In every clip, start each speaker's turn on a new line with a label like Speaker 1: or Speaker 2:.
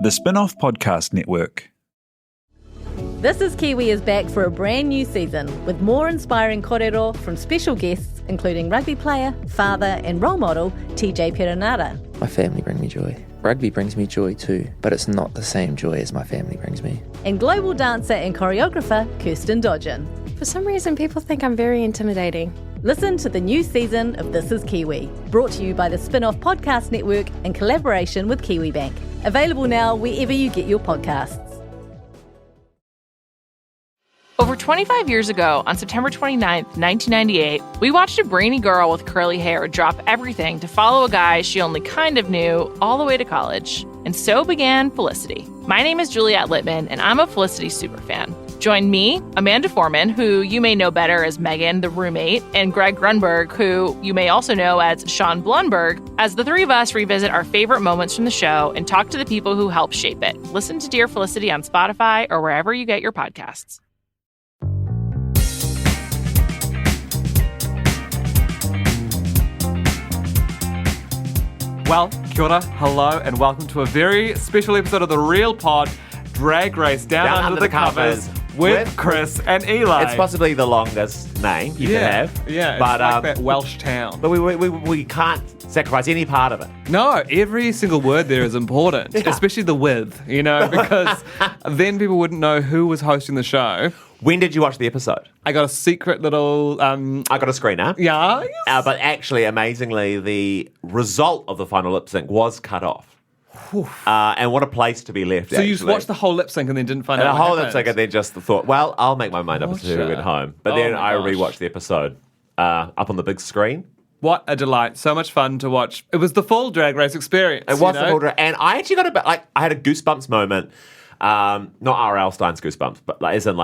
Speaker 1: The Spin-off Podcast Network.
Speaker 2: This is Kiwi is back for a brand new season with more inspiring kōrero from special guests including rugby player, father and role model TJ Perenara.
Speaker 3: My family bring me joy. Rugby brings me joy too, but it's not the same joy as my family brings me.
Speaker 2: And global dancer and choreographer Kirsten Dodgen.
Speaker 4: For some reason, people think I'm very intimidating.
Speaker 2: Listen to the new season of This is Kiwi, brought to you by the Spin-off Podcast Network in collaboration with KiwiBank. Available now wherever you get your podcasts.
Speaker 5: Over 25 years ago, on September 29th, 1998, we watched a brainy girl with curly hair drop everything to follow a guy she only kind of knew all the way to college. And so began Felicity. My name is Juliette Littman, and I'm a Felicity superfan. Join me, Amanda Foreman, who you may know better as Megan, the roommate, and Greg Grunberg, who you may also know as Sean Blunberg, as the three of us revisit our favorite moments from the show and talk to the people who helped shape it. Listen to Dear Felicity on Spotify or wherever you get your podcasts.
Speaker 6: Well, kia ora, hello, and welcome to a very special episode of The Real Pod, Drag Race Down Under the Covers with Chris and Eli.
Speaker 7: It's possibly the longest name you can have.
Speaker 6: Yeah,
Speaker 7: but,
Speaker 6: it's like that Welsh town.
Speaker 7: But we can't sacrifice any part of it.
Speaker 6: No, every single word there is important, especially the with, because then people wouldn't know who was hosting the show.
Speaker 7: When did you watch the episode?
Speaker 6: I got a secret little...
Speaker 7: I got a screener.
Speaker 6: Yeah.
Speaker 7: But actually, amazingly, the result of the final lip sync was cut off. And what a place to be left,
Speaker 6: So you just watched the whole lip sync and then didn't find out
Speaker 7: the
Speaker 6: what
Speaker 7: whole
Speaker 6: happened?
Speaker 7: lip sync and then just thought, well, I'll make my mind up as to who went home. But then I rewatched the episode up on the big screen.
Speaker 6: What a delight. So much fun to watch. It was the full Drag Race experience.
Speaker 7: It was the full drag. And I actually got a bit, I had a goosebumps moment. Not R.L. Stein's goosebumps, but as in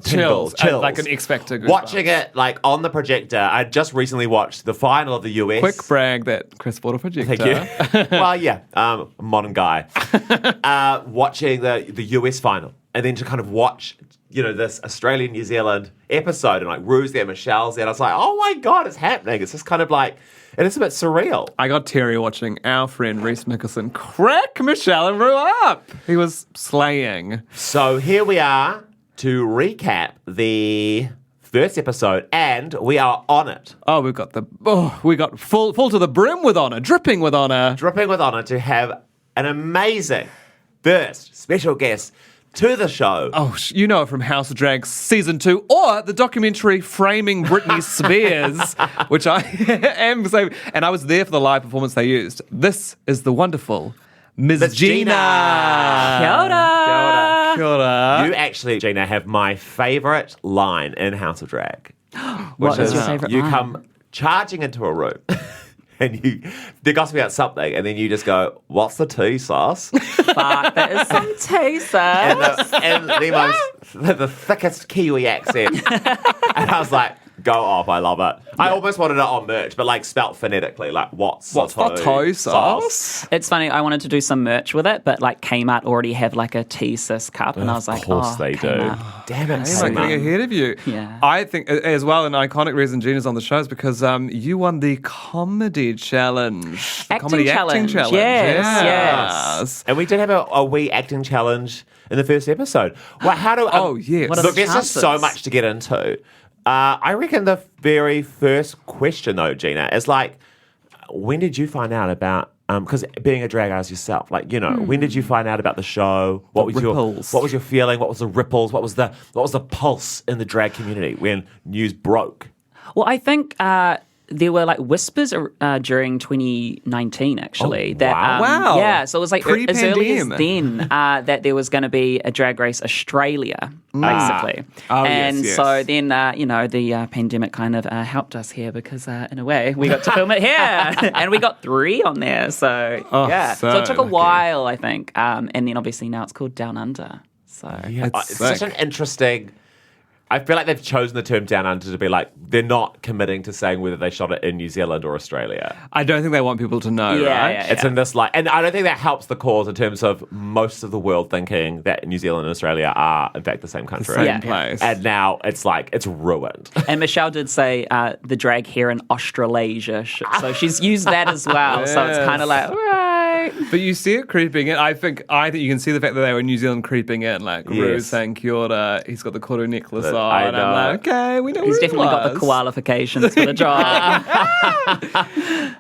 Speaker 7: chills.
Speaker 6: Like an X Factor goosebumps.
Speaker 7: Watching it on the projector. I just recently watched the final of the US.
Speaker 6: Quick brag that Chris bought a projector.
Speaker 7: Thank you. Well, yeah, modern guy. Watching the US final, and then to kind of watch, this Australian New Zealand episode, and Rue's there, Michelle's there, and I was like, oh my god, it's happening. It's just kind of it is a bit surreal.
Speaker 6: I got teary watching our friend Reese Nicholson crack Michelle and Rue up. He was slaying.
Speaker 7: So here we are to recap the first episode, and we are on it.
Speaker 6: Oh, we got full to the brim with honor, dripping with honor.
Speaker 7: Dripping with honor to have an amazing first special guest to the show.
Speaker 6: Oh, you know it from House of Drag Season 2 or the documentary Framing Britney Spears, which I am saying, and I was there for the live performance they used. This is the wonderful Ms. Geena.
Speaker 2: Kia ora.
Speaker 6: Kia ora.
Speaker 7: You actually, Geena, have my favourite line in House of Drag.
Speaker 8: What is your favourite line?
Speaker 7: You come charging into a room and they're gossiping about something, and then you just go, what's the tea sauce?
Speaker 8: Fuck, that is some tea sauce.
Speaker 7: And the thickest Kiwi accent. And I was like, go off, I love it. Yeah. I almost wanted it on merch, but spelt phonetically, what's the
Speaker 6: toe sauce?
Speaker 8: It's funny, I wanted to do some merch with it, but Kmart already have a tea sis cup, and I was like,
Speaker 7: of course they
Speaker 8: Kmart.
Speaker 7: do. Damn it,
Speaker 6: I'm getting ahead of you.
Speaker 8: Yeah.
Speaker 6: I think as well an iconic reason Gina's on the show is because you won the comedy challenge.
Speaker 8: Acting challenge. Yes.
Speaker 7: And we did have a wee acting challenge in the first episode. Well, how do
Speaker 6: yes.
Speaker 8: What are
Speaker 7: look,
Speaker 8: the
Speaker 7: there's just so much to get into. I reckon the very first question, though, Geena, is when did you find out about? Because being a drag artist yourself, when did you find out about the show? What was your feeling? What was the ripples? What was the pulse in the drag community when news broke?
Speaker 8: Well, I think there were whispers during 2019, actually.
Speaker 6: Wow.
Speaker 8: Yeah, so it was as early as
Speaker 6: Pre-pandemic.
Speaker 8: then that there was going to be a Drag Race Australia, basically.
Speaker 6: Oh,
Speaker 8: and
Speaker 6: yes.
Speaker 8: so then, the pandemic kind of helped us here because, in a way, we got to film it here. And we got 3 on there. So, yeah. So it took a while, I think. And then, obviously, now it's called Down Under. So
Speaker 7: It's such an interesting... I feel like they've chosen the term Down Under to be they're not committing to saying whether they shot it in New Zealand or Australia.
Speaker 6: I don't think they want people to know, right?
Speaker 8: Yeah.
Speaker 7: It's in this and I don't think that helps the cause in terms of most of the world thinking that New Zealand and Australia are in fact the same country.
Speaker 6: The same place.
Speaker 7: And now it's it's ruined.
Speaker 8: And Michelle did say the drag here in Australasia. So she's used that as well. So it's kind of all right. great.
Speaker 6: But you see it creeping in. I think you can see the fact that they were in New Zealand creeping in. Like Rue saying kia ora, he's got the koru necklace on. I'm like, okay, we know
Speaker 8: He's
Speaker 6: who
Speaker 8: definitely
Speaker 6: he
Speaker 8: got the qualifications for the job.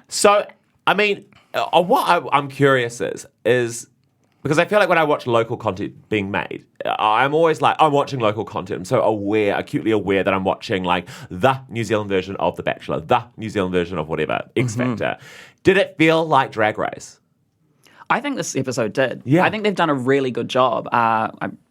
Speaker 7: So, I mean, I'm curious is because I feel like when I watch local content being made, I'm always like, I'm watching local content. I'm so acutely aware that I'm watching like the New Zealand version of The Bachelor, the New Zealand version of whatever, X Factor. Did it feel like Drag Race?
Speaker 8: I think this episode did.
Speaker 7: Yeah.
Speaker 8: I think they've done a really good job.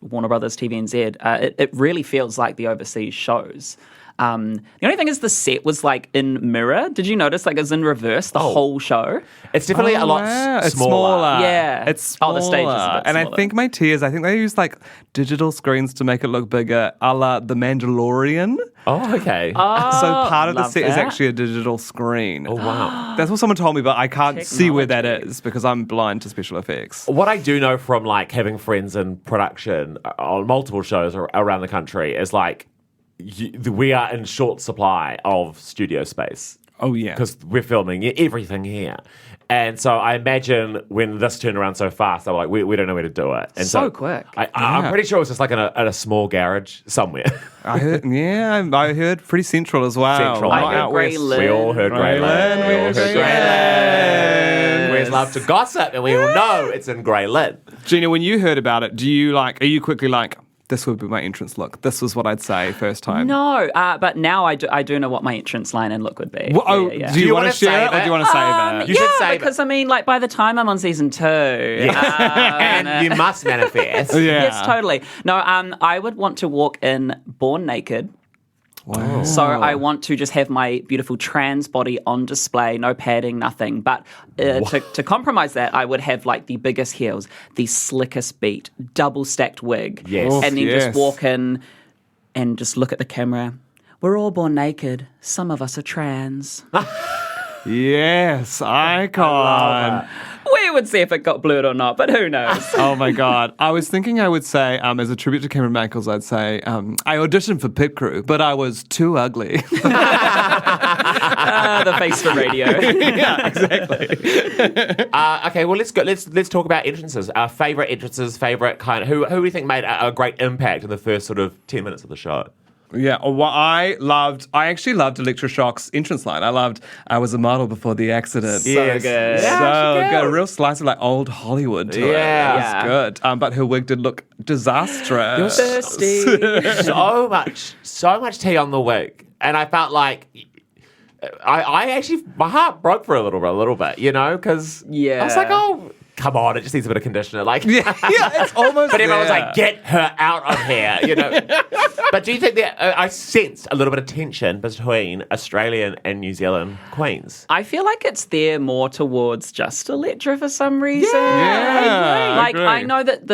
Speaker 8: Warner Brothers, TVNZ. It really feels like the overseas shows. The only thing is the set was like in mirror. Did you notice? Like it's in reverse the whole show.
Speaker 7: It's definitely a lot
Speaker 6: It's
Speaker 7: smaller.
Speaker 8: Yeah.
Speaker 6: It's smaller.
Speaker 8: Oh, the stage is a bit
Speaker 6: And
Speaker 8: smaller.
Speaker 6: I think my tears, I think they use like digital screens to make it look bigger, a la The Mandalorian.
Speaker 7: Oh, okay.
Speaker 6: So part of the
Speaker 8: love
Speaker 6: set is
Speaker 8: that.
Speaker 6: actually a digital screen.
Speaker 7: Oh, wow.
Speaker 6: That's what someone told me, but I can't see where that is because I'm blind to special effects.
Speaker 7: What I do know from like having friends in production on multiple shows around the country is like we are in short supply of studio space.
Speaker 6: Oh, yeah.
Speaker 7: Because we're filming everything here. And so I imagine when this turned around so fast, they were like, we don't know where to do it. And
Speaker 8: So quick.
Speaker 7: I'm pretty sure it was just like in a small garage somewhere.
Speaker 6: I heard pretty central as well.
Speaker 7: Central.
Speaker 8: I
Speaker 6: Not
Speaker 8: heard
Speaker 6: out
Speaker 8: Grey
Speaker 6: west.
Speaker 8: Lynn.
Speaker 7: We all heard Grey Lynn.
Speaker 6: We
Speaker 7: We all
Speaker 6: heard
Speaker 7: heard
Speaker 6: Grey
Speaker 7: Grey
Speaker 6: Lynn.
Speaker 7: Lynn. Where's love to gossip? And we all know it's in Grey Lynn.
Speaker 6: Geena, when you heard about it, are you quickly like, this would be my entrance look? This was what I'd say first time.
Speaker 8: No, but now I do know what my entrance line and look would be.
Speaker 6: Well,
Speaker 8: Yeah.
Speaker 6: Do you want
Speaker 7: wanna
Speaker 6: to share it
Speaker 7: save
Speaker 6: or do you want to save it?
Speaker 7: You should save
Speaker 8: because I mean, like by the time I'm on season 2,
Speaker 7: And you must manifest.
Speaker 6: Yeah.
Speaker 8: yes, totally. No, I would want to walk in born naked.
Speaker 6: Wow.
Speaker 8: So I want to just have my beautiful trans body on display, no padding, nothing. But to compromise that, I would have like the biggest heels, the slickest beat, double stacked wig.
Speaker 7: Yes.
Speaker 8: And then
Speaker 6: Yes.
Speaker 8: just walk in and just look at the camera. We're all born naked. Some of us are trans.
Speaker 6: Yes, icon.
Speaker 8: We would see if it got blurred or not, but who knows?
Speaker 6: Oh my God. I was thinking I would say, as a tribute to Cameron Michaels, I'd say, I auditioned for Pit Crew, but I was too ugly.
Speaker 8: The face for radio.
Speaker 6: Yeah, exactly.
Speaker 7: Okay, well let's go. Let's talk about entrances. Our favorite entrances, favorite kind. Who do you think made a great impact in the first sort of 10 minutes of the show?
Speaker 6: Yeah, well, I actually loved Electroshock's entrance line. I was a model before the accident.
Speaker 7: Yes.
Speaker 8: good.
Speaker 6: So good. A real slice of like old Hollywood to it.
Speaker 7: Yeah.
Speaker 6: It was good. But her wig did look disastrous.
Speaker 8: Thirsty.
Speaker 7: so much tea on the wig, and I felt like I actually my heart broke for a little bit, you know, because I was like, oh. Come on, it just needs a bit of conditioner. Like,
Speaker 6: yeah, it's almost
Speaker 7: but everyone was
Speaker 6: there.
Speaker 7: like, get her out of here, you know. But do you think that I sensed a little bit of tension between Australian and New Zealand queens?
Speaker 8: I feel like it's there more towards just Electra for some reason.
Speaker 6: Yeah,
Speaker 8: Like,
Speaker 6: I agree.
Speaker 8: I know that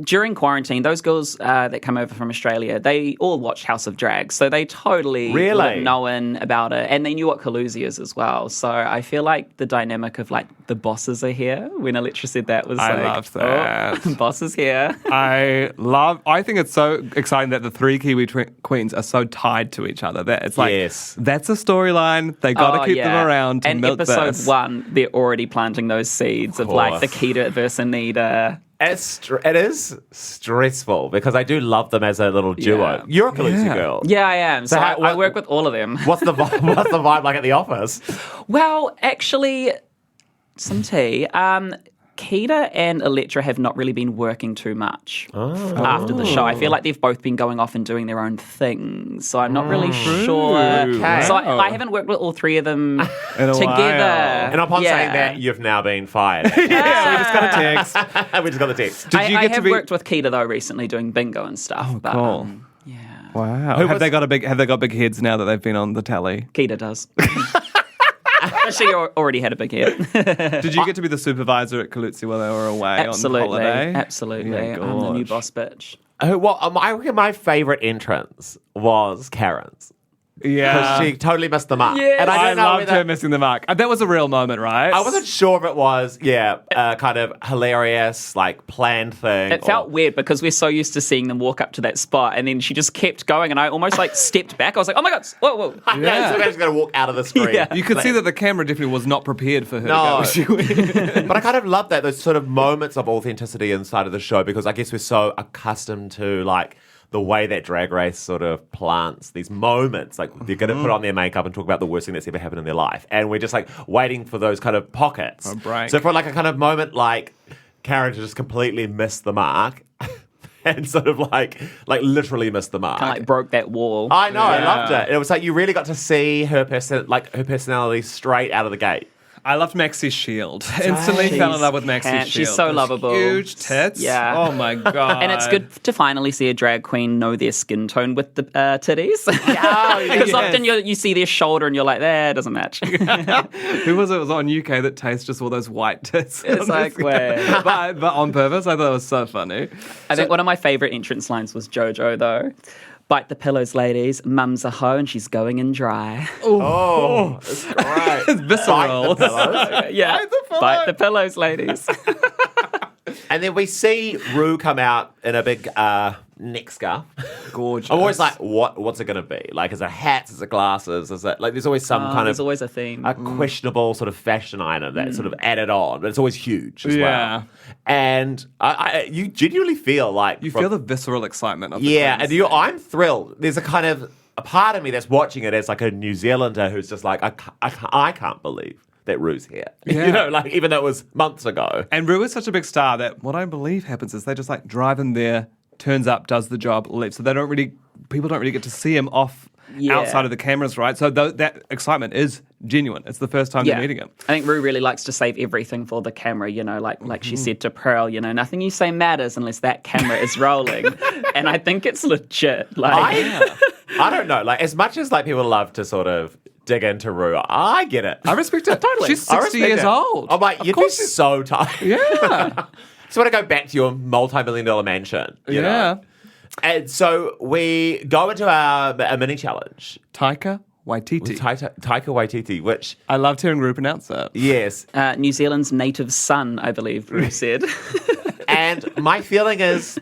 Speaker 8: during quarantine, those girls that come over from Australia, they all watched House of Drag, so they totally would have known about it, and they knew what Caluzzi is as well. So I feel like the dynamic of like the bosses are here when Electra said that was
Speaker 6: I
Speaker 8: like,
Speaker 6: loved that.
Speaker 8: oh, boss is here.
Speaker 6: I think it's so exciting that the three Kiwi queens are so tied to each other. That it's like, that's a storyline. They got to keep them around to
Speaker 8: and
Speaker 6: milk
Speaker 8: episode
Speaker 6: this.
Speaker 8: 1, they're already planting those seeds of like the Keita versus Anita.
Speaker 7: It is stressful because I do love them as a little duo.
Speaker 8: Yeah.
Speaker 7: You're a Caluzzi girl.
Speaker 8: Yeah, I am. So
Speaker 7: how-
Speaker 8: I work with all of them.
Speaker 7: What's the vibe like at the office?
Speaker 8: Well, actually, some tea. Keita and Electra have not really been working too much after the show. I feel like they've both been going off and doing their own things. So I'm not really sure.
Speaker 7: Okay.
Speaker 8: So I haven't worked with all three of them
Speaker 6: In a
Speaker 8: together.
Speaker 6: while.
Speaker 7: And upon
Speaker 8: Yeah.
Speaker 7: saying that, you've now been fired.
Speaker 6: Yeah, we just got a text.
Speaker 7: We just got the text.
Speaker 6: Did you
Speaker 8: I
Speaker 6: get to
Speaker 8: have
Speaker 6: be?
Speaker 8: worked with Keita though recently doing bingo and stuff.
Speaker 6: Oh,
Speaker 8: but,
Speaker 6: cool.
Speaker 8: yeah.
Speaker 6: Wow. Have they got big heads now that they've been on the tally?
Speaker 8: Keita does. She already had a big head.
Speaker 6: Did you get to be the supervisor at Caluzzi while they were away
Speaker 8: Absolutely.
Speaker 6: on holiday?
Speaker 8: Absolutely.
Speaker 6: Yeah,
Speaker 8: I'm the new
Speaker 6: gosh.
Speaker 8: boss bitch.
Speaker 7: Well, I reckon my favourite entrance was Karen's.
Speaker 6: Yeah.
Speaker 7: Because she totally missed the mark.
Speaker 8: Yeah.
Speaker 7: And
Speaker 6: I
Speaker 7: don't know
Speaker 6: loved her missing the mark. That was a real moment, right?
Speaker 7: I wasn't sure if it was, kind of hilarious, like planned thing.
Speaker 8: It felt weird because we're so used to seeing them walk up to that spot, and then she just kept going, and I almost like stepped back. I was like, oh my God, whoa.
Speaker 7: I know, so she's going to walk out of the screen.
Speaker 8: Yeah.
Speaker 6: You could see that the camera definitely was not prepared for her
Speaker 7: No.
Speaker 6: to go.
Speaker 7: But I kind of love that, those sort of moments of authenticity inside of the show, because I guess we're so accustomed to like the way that Drag Race sort of plants these moments. Like they're going to put on their makeup and talk about the worst thing that's ever happened in their life. And we're just like waiting for those kind of pockets.
Speaker 6: A break.
Speaker 7: So for like a kind of moment like Karen to just completely miss the mark and sort of like literally miss the mark.
Speaker 8: Kind of like broke that wall.
Speaker 7: I know, I loved it. It was like you really got to see her personality straight out of the gate.
Speaker 6: I loved Maxie's shield. Instantly fell in love with Maxie's shield.
Speaker 8: She's so
Speaker 6: Those
Speaker 8: lovable.
Speaker 6: Huge tits.
Speaker 8: Yeah.
Speaker 6: Oh my God.
Speaker 8: And it's good to finally see a drag queen know their skin tone with the titties. Because often you see their shoulder and you're like, that doesn't match.
Speaker 6: Who was it? It was on UK that tastes just all those white tits.
Speaker 8: It's like, wait.
Speaker 6: but on purpose. I thought it was so funny.
Speaker 8: I think one of my favourite entrance lines was JoJo, though. Bite the pillows, ladies. Mum's a hoe and she's going in dry.
Speaker 7: Oh, it's great.
Speaker 6: It's visceral.
Speaker 7: Bite the pillows.
Speaker 8: Yeah. Bite the pillows, ladies.
Speaker 7: And then we see Rue come out in a big neck scarf.
Speaker 6: Gorgeous.
Speaker 7: I'm always like, what's it going to be? Like, is it hats? Is it glasses? Is it like? There's always some kind
Speaker 8: There's
Speaker 7: of
Speaker 8: always a theme.
Speaker 7: a questionable sort of fashion item that's sort of added on, but it's always huge as
Speaker 6: Yeah.
Speaker 7: well. And you genuinely feel like
Speaker 6: You feel the visceral excitement of the
Speaker 7: yeah,
Speaker 6: queens.
Speaker 7: and I'm thrilled. There's a kind of a part of me that's watching it as like a New Zealander who's just like, I can't believe that Rue's here.
Speaker 6: Yeah.
Speaker 7: You know, like even though it was months ago.
Speaker 6: And Rue is such a big star that what I believe happens is they just like drive in there, turns up, does the job, leaves. So people don't really get to see him off outside of the cameras, right? So that excitement is genuine. It's the first time they're meeting him.
Speaker 8: I think Rue really likes to save everything for the camera, you know, like she said to Pearl, you know, nothing you say matters unless that camera is rolling. And I think it's legit. Like,
Speaker 7: I don't know. Like, as much as like people love to sort of dig into Rue, I get it.
Speaker 6: I respect it.
Speaker 8: Totally.
Speaker 6: She's
Speaker 7: I
Speaker 6: 60
Speaker 7: respect
Speaker 6: years
Speaker 7: it.
Speaker 6: old.
Speaker 7: I'm like, you'd be so tired.
Speaker 6: Yeah.
Speaker 7: Just want to go back to your multi-million-dollar mansion. You know? And so we go into a mini challenge.
Speaker 6: Taika Waititi.
Speaker 7: Taika Waititi, which
Speaker 6: I loved hearing Rue pronounce it.
Speaker 7: yes.
Speaker 8: New Zealand's native son, I believe Rue said.
Speaker 7: And my feeling is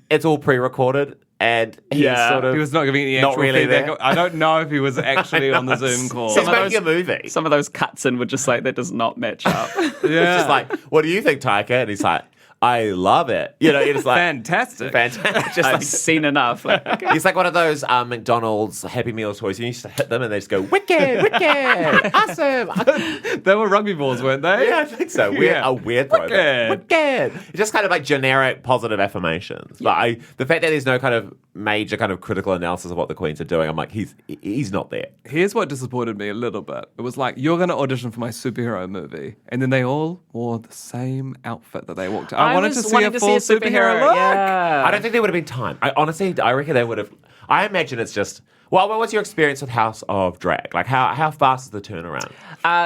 Speaker 7: it's all pre-recorded. And he's sort of
Speaker 6: he was not giving any
Speaker 7: not
Speaker 6: actual
Speaker 7: really
Speaker 6: feedback.
Speaker 7: there.
Speaker 6: I don't know if he was actually on the Zoom call.
Speaker 7: He's making a movie.
Speaker 8: Some of those cuts in were just like, that does not match up.
Speaker 7: It's just like, what do you think, Taika? And he's like, I love it. You know, it's like
Speaker 6: Fantastic.
Speaker 7: fantastic.
Speaker 8: I've seen enough. Like,
Speaker 7: He's like one of those McDonald's Happy Meal toys. You used to hit them and they just go, wicked, wicked, awesome.
Speaker 6: They were rugby balls, weren't they?
Speaker 7: Yeah, I think so. A weird throwback. Wicked. It's just kind of like generic positive affirmations. But the fact that there's no kind of major kind of critical analysis of what the Queens are doing, I'm like, he's not there.
Speaker 6: Here's what disappointed me a little bit. It was like, you're going to audition for my superhero movie. And then they all wore the same outfit that they walked in. I wanted to see a full superhero look.
Speaker 8: Yeah.
Speaker 7: I don't think there would have been time. I reckon they would have. I imagine it's just. Well, what's your experience with House of Drag? Like, how fast is the turnaround?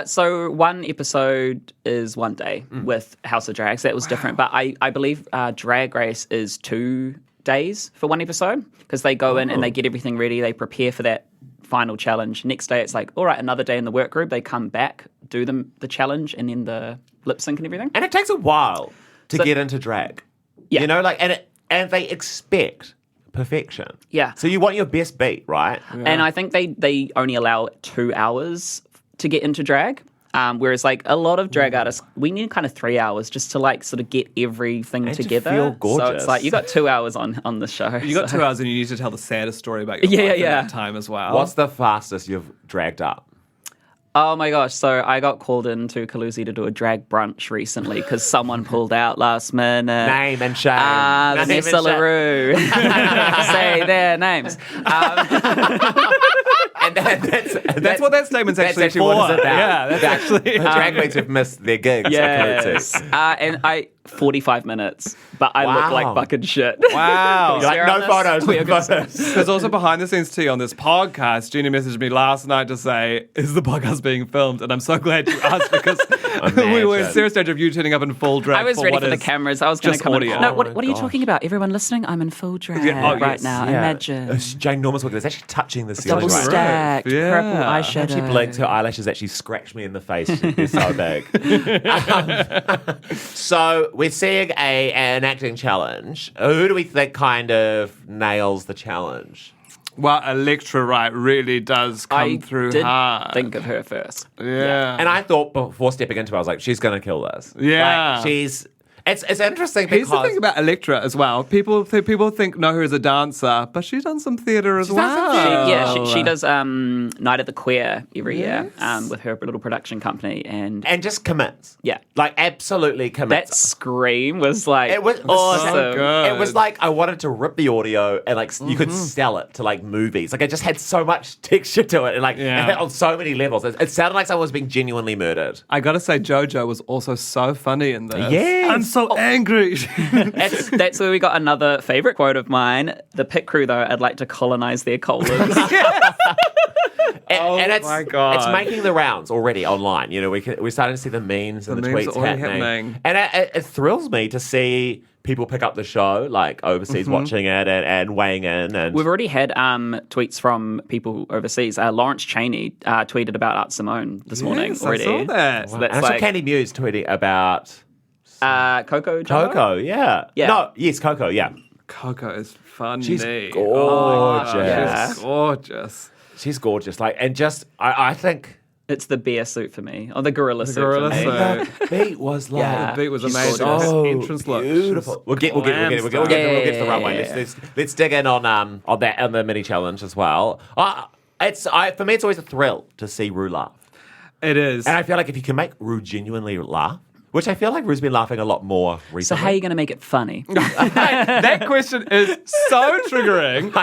Speaker 8: So one episode is one day with House of Drag. So that was different. But I believe Drag Race is 2 days for one episode because they go in and they get everything ready. They prepare for that final challenge. Next day, it's like, all right, another day in the work group. They come back, do the challenge, and then the lip sync and everything.
Speaker 7: And it takes a while to get into drag.
Speaker 8: Yeah.
Speaker 7: You know, like, and they expect perfection.
Speaker 8: Yeah.
Speaker 7: So you want your best beat, right?
Speaker 8: Yeah. And I think they only allow 2 hours to get into drag. Whereas like a lot of drag artists, we need kind of 3 hours just to like sort of get everything
Speaker 7: and
Speaker 8: together.
Speaker 7: To feel gorgeous.
Speaker 8: So it's like you got 2 hours on the show.
Speaker 6: You got 2 hours and you need to tell the saddest story about your life in that time as well.
Speaker 7: What's the fastest you've dragged up?
Speaker 8: Oh my gosh, so I got called into Caluzzi to do a drag brunch recently because someone pulled out last minute.
Speaker 7: Name and shame.
Speaker 8: Vanessa LaRue. Say their names.
Speaker 7: And
Speaker 6: that's what that statement's actually for.
Speaker 7: What it's about.
Speaker 6: Yeah, that's actually...
Speaker 7: drag queens have missed their gigs.
Speaker 8: Yes. And 45 minutes, but I look like fucking shit.
Speaker 6: Wow.
Speaker 7: You're like, no photos. No photos.
Speaker 6: There's also behind the scenes tea on this podcast. Geena messaged me last night to say, is the podcast being filmed? And I'm so glad you asked because we were in serious stage of you turning up in full drag.
Speaker 8: I was ready for the cameras. I was going to come
Speaker 6: audio.
Speaker 8: in. No, what are you talking about? Everyone listening? I'm in full drag right now. Imagine.
Speaker 7: It's ginormous work. It's actually touching the
Speaker 8: Double
Speaker 7: ceiling.
Speaker 8: stage. Correct.
Speaker 6: Yeah.
Speaker 8: Purple eyeshadow.
Speaker 7: She blinked, her eyelashes actually scratched me in the face. They're so big. So we're seeing an acting challenge. Who do we think kind of nails the challenge?
Speaker 6: Well, Electra, right, really does come
Speaker 8: I
Speaker 6: through
Speaker 8: did
Speaker 6: hard.
Speaker 8: think of her first.
Speaker 6: Yeah.
Speaker 7: And I thought before stepping into it, I was like, she's going to kill this.
Speaker 6: Yeah.
Speaker 7: Like, it's interesting
Speaker 6: Here's
Speaker 7: because...
Speaker 6: the thing about Electra as well. People know her as a dancer, but she's done some theatre as well.
Speaker 8: She does Night at the Queer every year with her little production company. And
Speaker 7: just commits.
Speaker 8: Yeah.
Speaker 7: Like, absolutely
Speaker 8: that
Speaker 7: commits.
Speaker 8: scream was like
Speaker 7: It was
Speaker 8: awesome.
Speaker 6: so good.
Speaker 7: It was like I wanted to rip the audio and like you could sell it to like movies. Like it just had so much texture to it and like on so many levels. It sounded like someone was being genuinely murdered.
Speaker 6: I gotta say, JoJo was also so funny in this.
Speaker 7: Yes.
Speaker 6: I'm so angry.
Speaker 8: That's where we got another favourite quote of mine. The pit crew, though, I'd like to colonise their colons.
Speaker 7: And it's,
Speaker 6: my God.
Speaker 7: it's making the rounds already online. You know, we're starting to see the memes and the
Speaker 6: memes
Speaker 7: tweets
Speaker 6: are already
Speaker 7: happening.
Speaker 6: happening.
Speaker 7: And it thrills me to see people pick up the show, like overseas watching it and weighing in. And
Speaker 8: We've already had tweets from people overseas. Lawrence Chaney tweeted about Art Simone this morning already.
Speaker 6: I saw that.
Speaker 8: So
Speaker 7: and
Speaker 8: that's
Speaker 7: I saw
Speaker 8: like
Speaker 7: Candy Muse tweeting about
Speaker 8: Coco Jumbo?
Speaker 7: Coco, yeah.
Speaker 8: Yeah.
Speaker 7: No, yes, Coco, yeah.
Speaker 6: Coco is funny.
Speaker 7: She's
Speaker 6: Oh
Speaker 7: gorgeous.
Speaker 6: my God,
Speaker 8: Yeah.
Speaker 6: She's gorgeous.
Speaker 7: She's gorgeous. Like, and just, I think
Speaker 8: It's the bear suit for me. Or the gorilla suit
Speaker 6: gorilla
Speaker 8: for me.
Speaker 6: suit.
Speaker 7: the beat was like,
Speaker 8: Yeah.
Speaker 6: The beat was
Speaker 8: She's
Speaker 6: amazing.
Speaker 8: gorgeous.
Speaker 6: Her entrance look.
Speaker 7: beautiful.
Speaker 6: She's
Speaker 7: We'll get to the runway.
Speaker 8: Yeah.
Speaker 7: Let's dig in on the mini challenge as well. For me, it's always a thrill to see Rue laugh,
Speaker 6: It is.
Speaker 7: and I feel like if you can make Rue genuinely laugh, which I feel like Rue's been laughing a lot more
Speaker 8: So
Speaker 7: recently.
Speaker 8: how are you going to make it funny?
Speaker 6: That question is so triggering.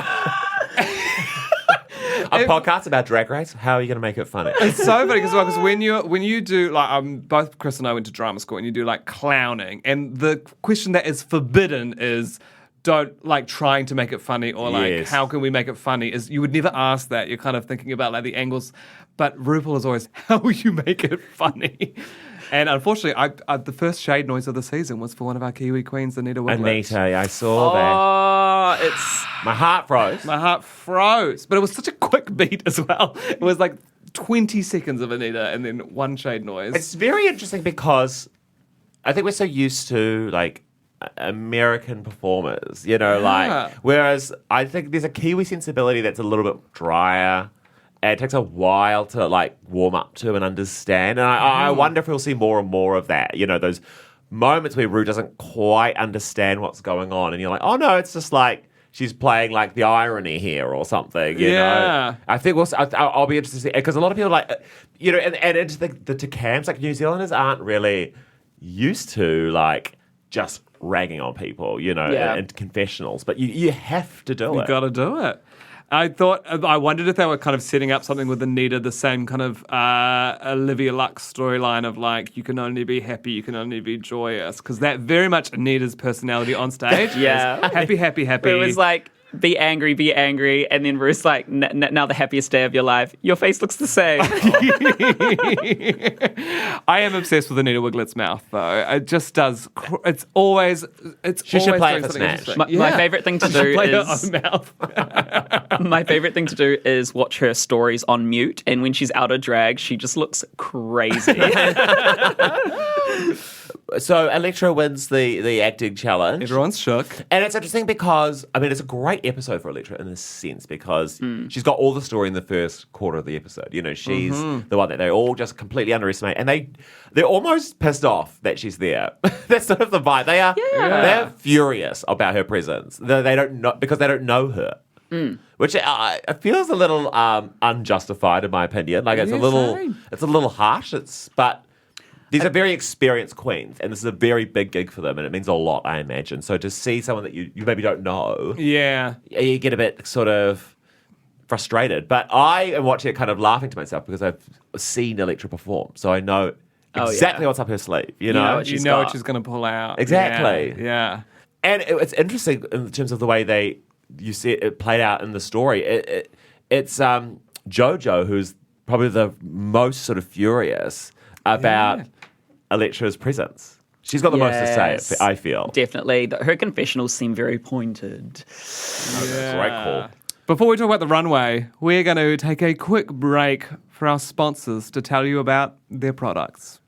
Speaker 7: A podcast about Drag Race. How are you going to make it funny?
Speaker 6: It's so funny because when you do like both Chris and I went to drama school and you do like clowning, and the question that is forbidden is don't like trying to make it funny or like
Speaker 7: Yes.
Speaker 6: how can we make it funny, is you would never ask that. You're kind of thinking about like the angles, but RuPaul is always how will you make it funny. And unfortunately, I the first shade noise of the season was for one of our Kiwi queens, Anita Wiglet.
Speaker 7: Anita, I saw that.
Speaker 8: Oh, it's
Speaker 7: My heart froze.
Speaker 6: My heart froze, but it was such a quick beat as well. It was like 20 seconds of Anita and then one shade noise.
Speaker 7: It's very interesting because I think we're so used to like American performers, you know, like whereas I think there's a Kiwi sensibility that's a little bit drier. And it takes a while to like warm up to and understand. And I wonder if we'll see more and more of that. You know, those moments where Rue doesn't quite understand what's going on, and you're like, oh no, it's just like she's playing like the irony here or something. You know, I think I'll be interested to see, because a lot of people like, you know, and into the Tacams, like New Zealanders aren't really used to like just ragging on people, you know, and confessionals, but you have to do it.
Speaker 6: You got to do it. I wondered if they were kind of setting up something with Anita, the same kind of Olivia Lux storyline of like, you can only be happy, you can only be joyous. Because that very much Anita's personality on stage.
Speaker 8: Yeah.
Speaker 6: Is happy, happy, happy.
Speaker 8: It was like, be angry. And then Ruth's like, now the happiest day of your life. Your face looks the same.
Speaker 6: I am obsessed with Anita Wiglet's mouth, though. It just does. It's always.
Speaker 7: She should play it
Speaker 6: doing
Speaker 7: for
Speaker 6: something
Speaker 7: Snatch.
Speaker 6: interesting.
Speaker 8: My favourite thing to
Speaker 6: She should
Speaker 8: do
Speaker 6: play her
Speaker 8: is
Speaker 6: own mouth.
Speaker 8: my favourite thing to do is watch her stories on mute, and when she's out of drag, she just looks crazy.
Speaker 7: So Electra wins the acting challenge.
Speaker 6: Everyone's shook.
Speaker 7: And it's interesting because, I mean, it's a great episode for Electra in a sense because she's got all the story in the first quarter of the episode. You know, she's the one that they all just completely underestimate. And they're almost pissed off that she's there. That's sort of the vibe. They're furious about her presence. They don't know, because they don't know her. Which it feels a little unjustified in my opinion. Like it's a little harsh. But these are very experienced queens, and this is a very big gig for them, and it means a lot, I imagine. So to see someone that you maybe don't know, you get a bit sort of frustrated. But I am watching it kind of laughing to myself because I've seen Electra perform, so I know exactly what's up her sleeve. You know
Speaker 6: what she's going to pull out.
Speaker 7: Exactly.
Speaker 6: Yeah.
Speaker 7: And it's interesting in terms of the way you see it played out in the story. It's JoJo who's probably the most sort of furious about Electra's presence. She's got the most to say, I feel.
Speaker 8: Definitely. Her confessionals seem very pointed.
Speaker 7: Great call.
Speaker 6: Before we talk about the runway, we're going to take a quick break for our sponsors to tell you about their products.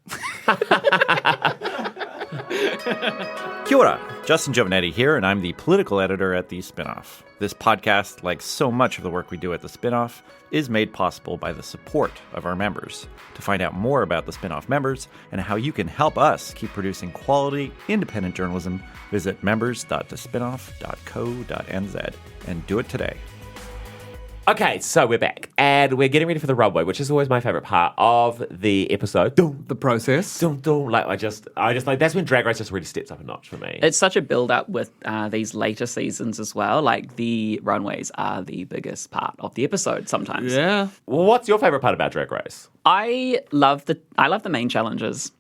Speaker 9: Kia ora, Justin Giovanetti here, and I'm the political editor at The Spinoff. This podcast, like so much of the work we do at The Spinoff, is made possible by the support of our members. To find out more about The Spinoff members and how you can help us keep producing quality, independent journalism, visit members.thespinoff.co.nz and do it today.
Speaker 7: Okay, so we're back, and we're getting ready for the runway, which is always my favorite part of the episode.
Speaker 6: The process.
Speaker 7: Like I just like that's when Drag Race just really steps up a notch for me.
Speaker 8: It's such a build-up with these later seasons as well. Like, the runways are the biggest part of the episode sometimes.
Speaker 6: Yeah.
Speaker 7: Well, what's your favorite part about Drag Race?
Speaker 8: I love the main challenges.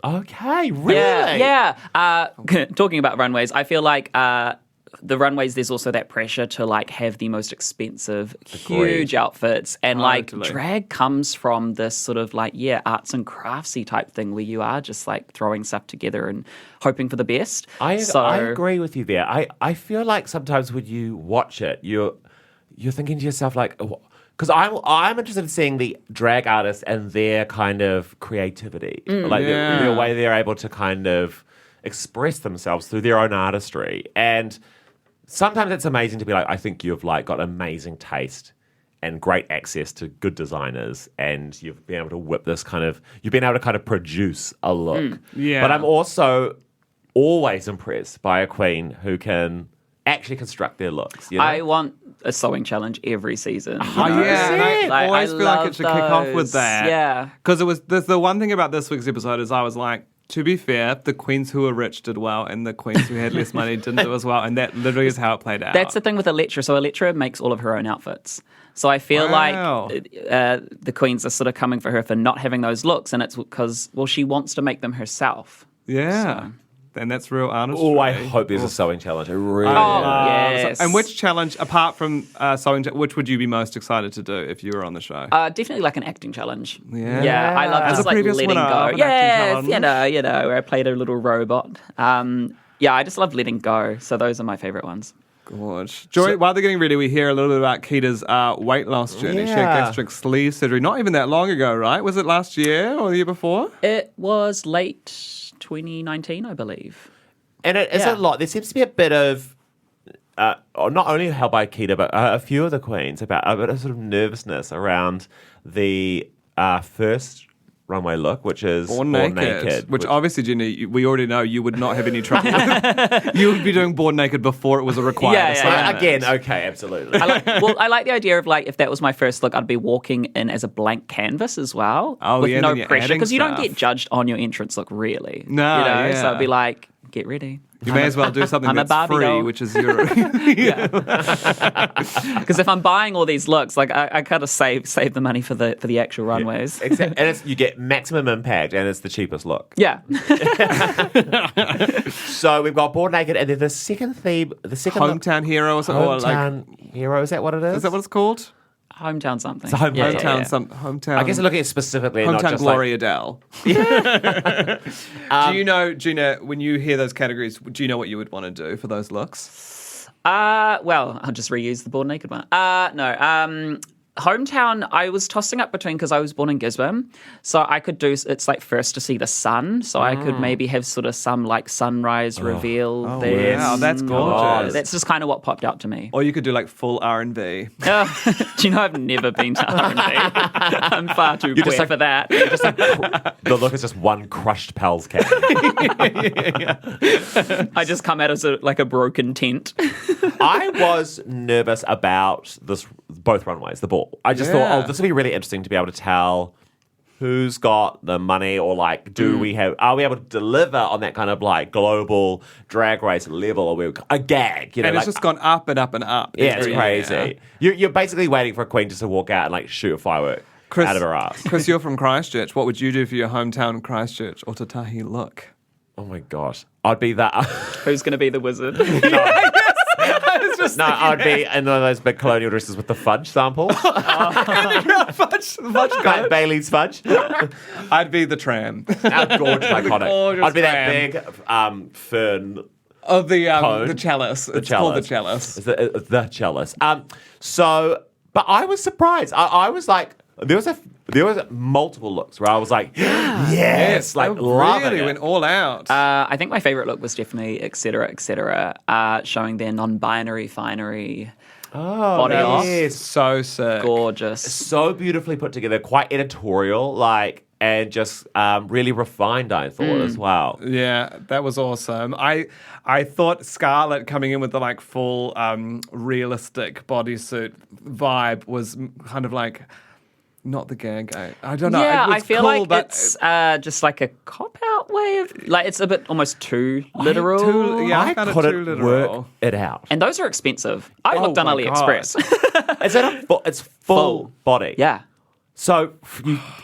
Speaker 7: Okay, really?
Speaker 8: Yeah. Talking about runways, I feel like the runways, there's also that pressure to like have the most expensive, huge outfits, and like drag comes from this sort of like arts and craftsy type thing where you are just like throwing stuff together and hoping for the best.
Speaker 7: I agree with you there. I feel like sometimes when you watch it, you're thinking to yourself like, because I'm interested in seeing the drag artists and their kind of creativity, like the way they're able to kind of express themselves through their own artistry. And sometimes it's amazing to be like, I think you've like got amazing taste and great access to good designers, and you've been able to you've been able to kind of produce a look. But I'm also always impressed by a queen who can actually construct their looks. You know?
Speaker 8: I want a sewing challenge every season.
Speaker 6: I always feel like it should kick off with that.
Speaker 8: Yeah.
Speaker 6: Because the one thing about this week's episode is I was like, to be fair, the queens who were rich did well, and the queens who had less money didn't do as well, and that literally is how it played out.
Speaker 8: That's the thing with Electra. So Electra makes all of her own outfits. So I feel like the queens are sort of coming for her for not having those looks, and it's because, she wants to make them herself.
Speaker 6: Yeah. So. And that's real artistry.
Speaker 7: Oh, I hope there's a sewing challenge. I really
Speaker 8: yes.
Speaker 6: And which challenge, apart from sewing, which would you be most excited to do if you were on the show?
Speaker 8: Definitely like an acting challenge.
Speaker 6: Yeah.
Speaker 8: I love just like letting go. Yes, you know, where I played a little robot. I just love letting go. So those are my favorite ones.
Speaker 6: Gorge. Joy, while they're getting ready, we hear a little bit about Keita's weight loss journey. She had gastric sleeve surgery not even that long ago, right? Was it last year or the year before?
Speaker 8: It was late 2019, I believe.
Speaker 7: And it's a lot. There seems to be a bit of, not only held by Keita, but a few of the queens, about a bit of sort of nervousness around the first runway look, which is Born Naked.
Speaker 6: Which obviously, Geena, we already know you would not have any trouble with. You would be doing Born Naked before it was a required assignment.
Speaker 7: Again, okay, absolutely.
Speaker 8: I like the idea of like, if that was my first look, I'd be walking in as a blank canvas as well. With no pressure. Because you don't get judged on your entrance look, really.
Speaker 6: No,
Speaker 8: So I'd be like, get ready.
Speaker 6: You may as well do something that's free, doll. Which is your...
Speaker 8: Because if I'm buying all these looks, like I kind of save the money for the actual runways.
Speaker 7: Exactly. And you get maximum impact, and it's the cheapest look.
Speaker 8: Yeah.
Speaker 7: So we've got Born Naked, and then the second theme,
Speaker 6: Hometown Hero or something.
Speaker 7: Hometown Hero, is that what it is?
Speaker 6: Is that what it's called?
Speaker 8: Hometown something.
Speaker 7: It's
Speaker 6: Hometown.
Speaker 7: I guess I'm looking at specifically.
Speaker 6: Hometown
Speaker 7: not just
Speaker 6: Glory
Speaker 7: like...
Speaker 6: Adele. Do you know, Geena, when you hear those categories, do you know what you would want to do for those looks?
Speaker 8: I'll just reuse the Born Naked one. No. Hometown, I was tossing up between, because I was born in Gisborne, so I could do, it's like first to see the sun, so I could maybe have sort of some like sunrise reveal there.
Speaker 6: Wow, that's gorgeous.
Speaker 8: That's just kind of what popped out to me.
Speaker 6: Or you could do like full R&B.
Speaker 8: Do you know I've never been to R&B? I'm far too queer for that.
Speaker 7: The look is just one crushed Pals cat.
Speaker 8: I just come out as like a broken tent.
Speaker 7: I was nervous about both runways, the ball. I just thought, this would be really interesting to be able to tell who's got the money, or like, are we able to deliver on that kind of like global drag race level, or a gag, you know?
Speaker 6: And it's just gone up and up and up.
Speaker 7: Yeah, it's crazy. You're basically waiting for a queen just to walk out and like shoot a firework out of her ass.
Speaker 6: Chris, you're from Christchurch. What would you do for your hometown Christchurch or Tatahi look?
Speaker 7: Oh my gosh. I'd be that.
Speaker 8: Who's going to be the wizard?
Speaker 7: No, I'd be in one of those big colonial dresses with the fudge sample.
Speaker 6: Fudge
Speaker 7: Bailey's fudge.
Speaker 6: I'd be the tram.
Speaker 7: Gorgeous, iconic.
Speaker 6: Gorgeous
Speaker 7: I'd be
Speaker 6: tram.
Speaker 7: that big fern
Speaker 6: Oh, the
Speaker 7: cone.
Speaker 6: chalice.
Speaker 7: The
Speaker 6: It's called the
Speaker 7: chalice.
Speaker 6: chalice.
Speaker 7: It's the chalice. But I was surprised. I was like, there was multiple looks where I was like, yes, like
Speaker 6: they
Speaker 7: loving
Speaker 6: really
Speaker 7: it.
Speaker 6: went all out.
Speaker 8: I think my favorite look was definitely et cetera, showing their non-binary finery body off.
Speaker 7: Yes.
Speaker 6: So sick.
Speaker 8: Gorgeous.
Speaker 7: So beautifully put together, quite editorial, and just really refined, I thought, as well.
Speaker 6: Yeah, that was awesome. I thought Scarlett coming in with the like full realistic bodysuit vibe was kind of like not the gag. I don't know.
Speaker 8: Yeah,
Speaker 6: It was
Speaker 8: I feel
Speaker 6: cool,
Speaker 8: like
Speaker 6: but
Speaker 8: it's just like a cop-out way of... Like, it's a bit almost too literal.
Speaker 6: I found it too
Speaker 7: couldn't
Speaker 6: literal.
Speaker 7: work it out.
Speaker 8: And those are expensive. I looked on
Speaker 6: my
Speaker 8: AliExpress.
Speaker 7: Is it it's full body?
Speaker 8: Yeah.
Speaker 7: So,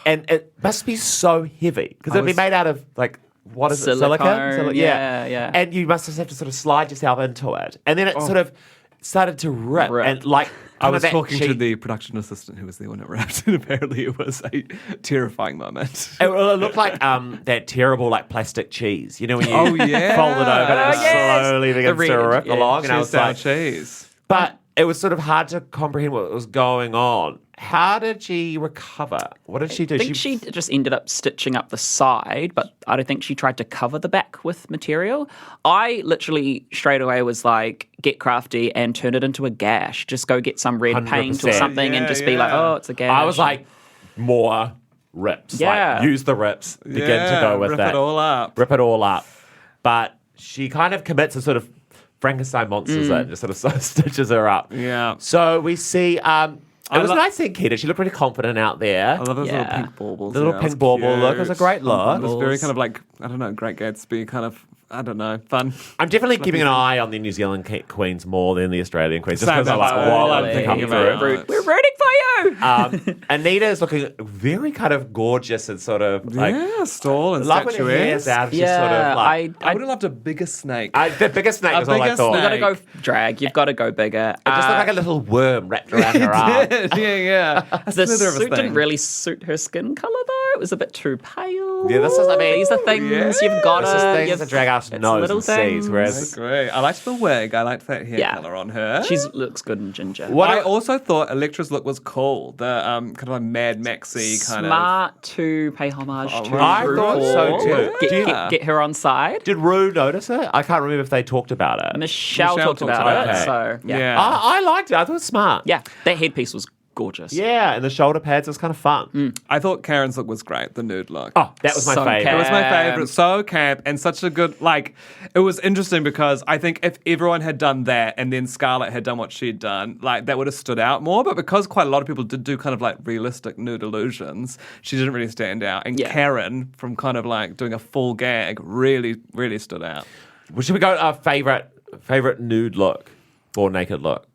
Speaker 7: and it must be so heavy because it'd be made out of like, what is it?
Speaker 8: Silicone, yeah.
Speaker 7: And you must just have to sort of slide yourself into it. And then it sort of started to rip. And like,
Speaker 6: I was
Speaker 7: that
Speaker 6: talking to
Speaker 7: cheap-
Speaker 6: the production assistant who was there when it wrapped, and apparently it was a terrifying moment.
Speaker 7: It looked like that terrible like plastic cheese. You know when you
Speaker 6: Oh, yeah.
Speaker 7: fold it over and it
Speaker 8: yes.
Speaker 7: slowly begins to rip along. And I was like,
Speaker 6: cheese.
Speaker 7: but it was sort of hard to comprehend what was going on. How did she recover? What did she do?
Speaker 8: I think she just ended up stitching up the side, but I don't think she tried to cover the back with material. I literally straight away was like, get crafty and turn it into a gash. Just go get some red paint or
Speaker 7: 100%.
Speaker 8: something and just be like, oh, it's a gash.
Speaker 7: I was like, more rips.
Speaker 8: Yeah.
Speaker 7: Like, use the rips. Begin to go with
Speaker 6: rip
Speaker 7: that.
Speaker 6: it all up.
Speaker 7: Rip it all up. But she kind of commits a sort of Frankenstein monsters and just sort of stitches her up.
Speaker 6: Yeah.
Speaker 7: So we see... it was nice seeing Keita. She looked pretty confident out there.
Speaker 6: I love those little
Speaker 8: Yeah.
Speaker 6: pink baubles.
Speaker 7: The little
Speaker 6: yeah,
Speaker 7: pink
Speaker 6: it was
Speaker 7: bauble
Speaker 6: cute.
Speaker 7: look. It was a great look.
Speaker 6: It was very kind of like, I don't know, Great Gatsby kind of, I don't know, fun.
Speaker 7: I'm definitely keeping an eye on the New Zealand queens more than the Australian queens. Just
Speaker 6: Same,
Speaker 7: because I'm like,
Speaker 6: absolutely.
Speaker 7: whoa, I'm
Speaker 6: Totally.
Speaker 7: thinking
Speaker 6: Yeah.
Speaker 7: through.
Speaker 8: We're rooting for you!
Speaker 7: Anita is looking very kind of gorgeous and sort of like...
Speaker 6: Yeah, stall and
Speaker 7: love when her hair's
Speaker 6: statuesque.
Speaker 7: out. She's sort of like...
Speaker 6: I would have loved a bigger snake.
Speaker 7: the biggest snake
Speaker 6: A
Speaker 7: was all I
Speaker 6: bigger
Speaker 7: thought.
Speaker 8: You
Speaker 6: snake.
Speaker 8: gotta go drag. You've got to go bigger.
Speaker 7: It just looked like a little worm wrapped around her arm.
Speaker 6: yeah. A
Speaker 8: The
Speaker 6: slither of a
Speaker 8: suit didn't
Speaker 6: thing.
Speaker 8: really suit her skin color though. It was a bit too pale.
Speaker 7: Yeah, this is, I mean...
Speaker 8: These are things you've got
Speaker 7: This is
Speaker 8: to.
Speaker 7: things that drag out knows
Speaker 8: little
Speaker 7: and sees,
Speaker 8: things.
Speaker 7: whereas...
Speaker 6: Great. I liked the wig. I liked that hair color on her.
Speaker 8: She looks good in ginger.
Speaker 6: I also thought Electra's look was cool. The kind of like Mad Maxy kind
Speaker 8: Smart to pay homage to
Speaker 7: I
Speaker 8: RuPaul.
Speaker 7: thought so too.
Speaker 8: Get her on side.
Speaker 7: Did Rue notice it? I can't remember if they talked about it.
Speaker 8: Michelle talked
Speaker 6: talked
Speaker 8: about
Speaker 6: about
Speaker 8: it.
Speaker 7: it.
Speaker 8: So
Speaker 6: of.
Speaker 8: yeah.
Speaker 7: I liked it. I thought it was smart.
Speaker 8: Yeah, that headpiece was gorgeous.
Speaker 7: Yeah, and the shoulder pads was kind of fun.
Speaker 6: I thought Karen's look was great. The nude look.
Speaker 7: Oh, that was my
Speaker 8: So
Speaker 7: favourite.
Speaker 6: It was my
Speaker 8: Camp.
Speaker 6: favorite. So camp and such a good, like, it was interesting because I think if everyone had done that and then Scarlett had done what she'd done, like, that would have stood out more. But because quite a lot of people did do kind of like realistic nude illusions, she didn't really stand out. And
Speaker 8: Yeah.
Speaker 6: Karen, from kind of like doing a full gag, really, really stood out.
Speaker 7: Well, should we go our favourite nude look or naked look?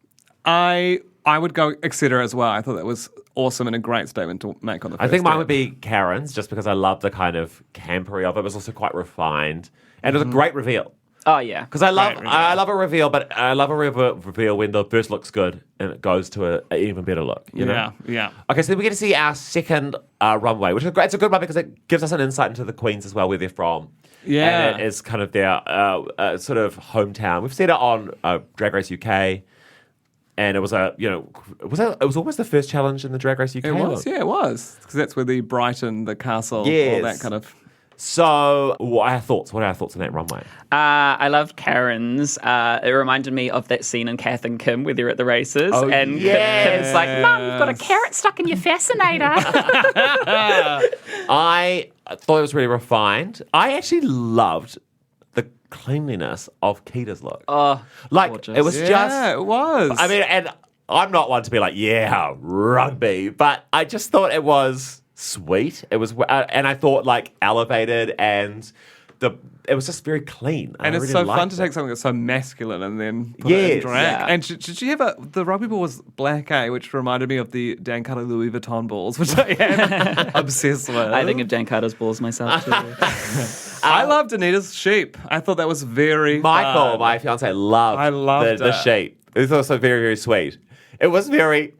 Speaker 6: I would go etc. as well. I thought that was awesome and a great statement to make on the first
Speaker 7: I think mine
Speaker 6: date.
Speaker 7: would be Karen's, just because I love the kind of campery of it. It was also quite refined, and it was a great reveal.
Speaker 8: Oh yeah.
Speaker 7: Because I love a reveal, but I love a reveal when the first looks good and it goes to an even better look. You know?
Speaker 6: Yeah.
Speaker 7: Okay, so then we get to see our second runway, which is great. It's a good one because it gives us an insight into the queens as well, where they're from.
Speaker 6: Yeah.
Speaker 7: And it is kind of their sort of hometown. We've seen it on Drag Race UK. And it was it was almost the first challenge in the Drag Race UK.
Speaker 6: It was,
Speaker 7: look.
Speaker 6: yeah, it was. Because that's where the Brighton, the castle, all
Speaker 7: Yes.
Speaker 6: that kind of...
Speaker 7: So, what are our thoughts? What are our thoughts on that runway?
Speaker 8: I loved Karen's. It reminded me of that scene in Kath and Kim where they're at the races.
Speaker 7: Oh,
Speaker 8: and
Speaker 7: yes.
Speaker 8: Kim's like, Mum, you've got a carrot stuck in your fascinator.
Speaker 7: I thought it was really refined. I actually loved the cleanliness of Keita's look.
Speaker 8: Oh,
Speaker 7: like,
Speaker 8: gorgeous.
Speaker 7: it was
Speaker 6: Yeah, it was.
Speaker 7: I mean, and I'm not one to be like, yeah, rugby, but I just thought it was sweet. It was, and I thought like elevated, and it was just very clean.
Speaker 6: And
Speaker 7: I
Speaker 6: it's
Speaker 7: really
Speaker 6: so fun
Speaker 7: liked
Speaker 6: to
Speaker 7: it.
Speaker 6: take something that's so masculine and then put it in
Speaker 7: Yes.
Speaker 6: drag.
Speaker 8: Yeah.
Speaker 6: And should she have the rugby ball was black, which reminded me of the Dan Carter Louis Vuitton balls, which I am obsessed with.
Speaker 8: I think of Dan Carter's balls myself too.
Speaker 6: I loved Anita's sheep. I thought that was very
Speaker 7: Michael,
Speaker 6: fun.
Speaker 7: my fiance, loved,
Speaker 6: I loved
Speaker 7: the
Speaker 6: it.
Speaker 7: sheep. It was also very, very sweet. It was very...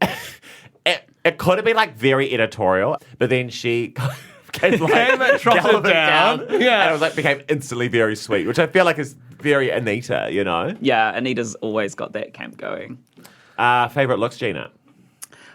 Speaker 7: it could have been like very editorial, but then she... came
Speaker 6: Came and dropped it
Speaker 7: galloping
Speaker 6: down. Yeah.
Speaker 7: And it was like became instantly very sweet, which I feel like is very Anita, you know?
Speaker 8: Yeah, Anita's always got that camp going.
Speaker 7: Favorite looks, Geena?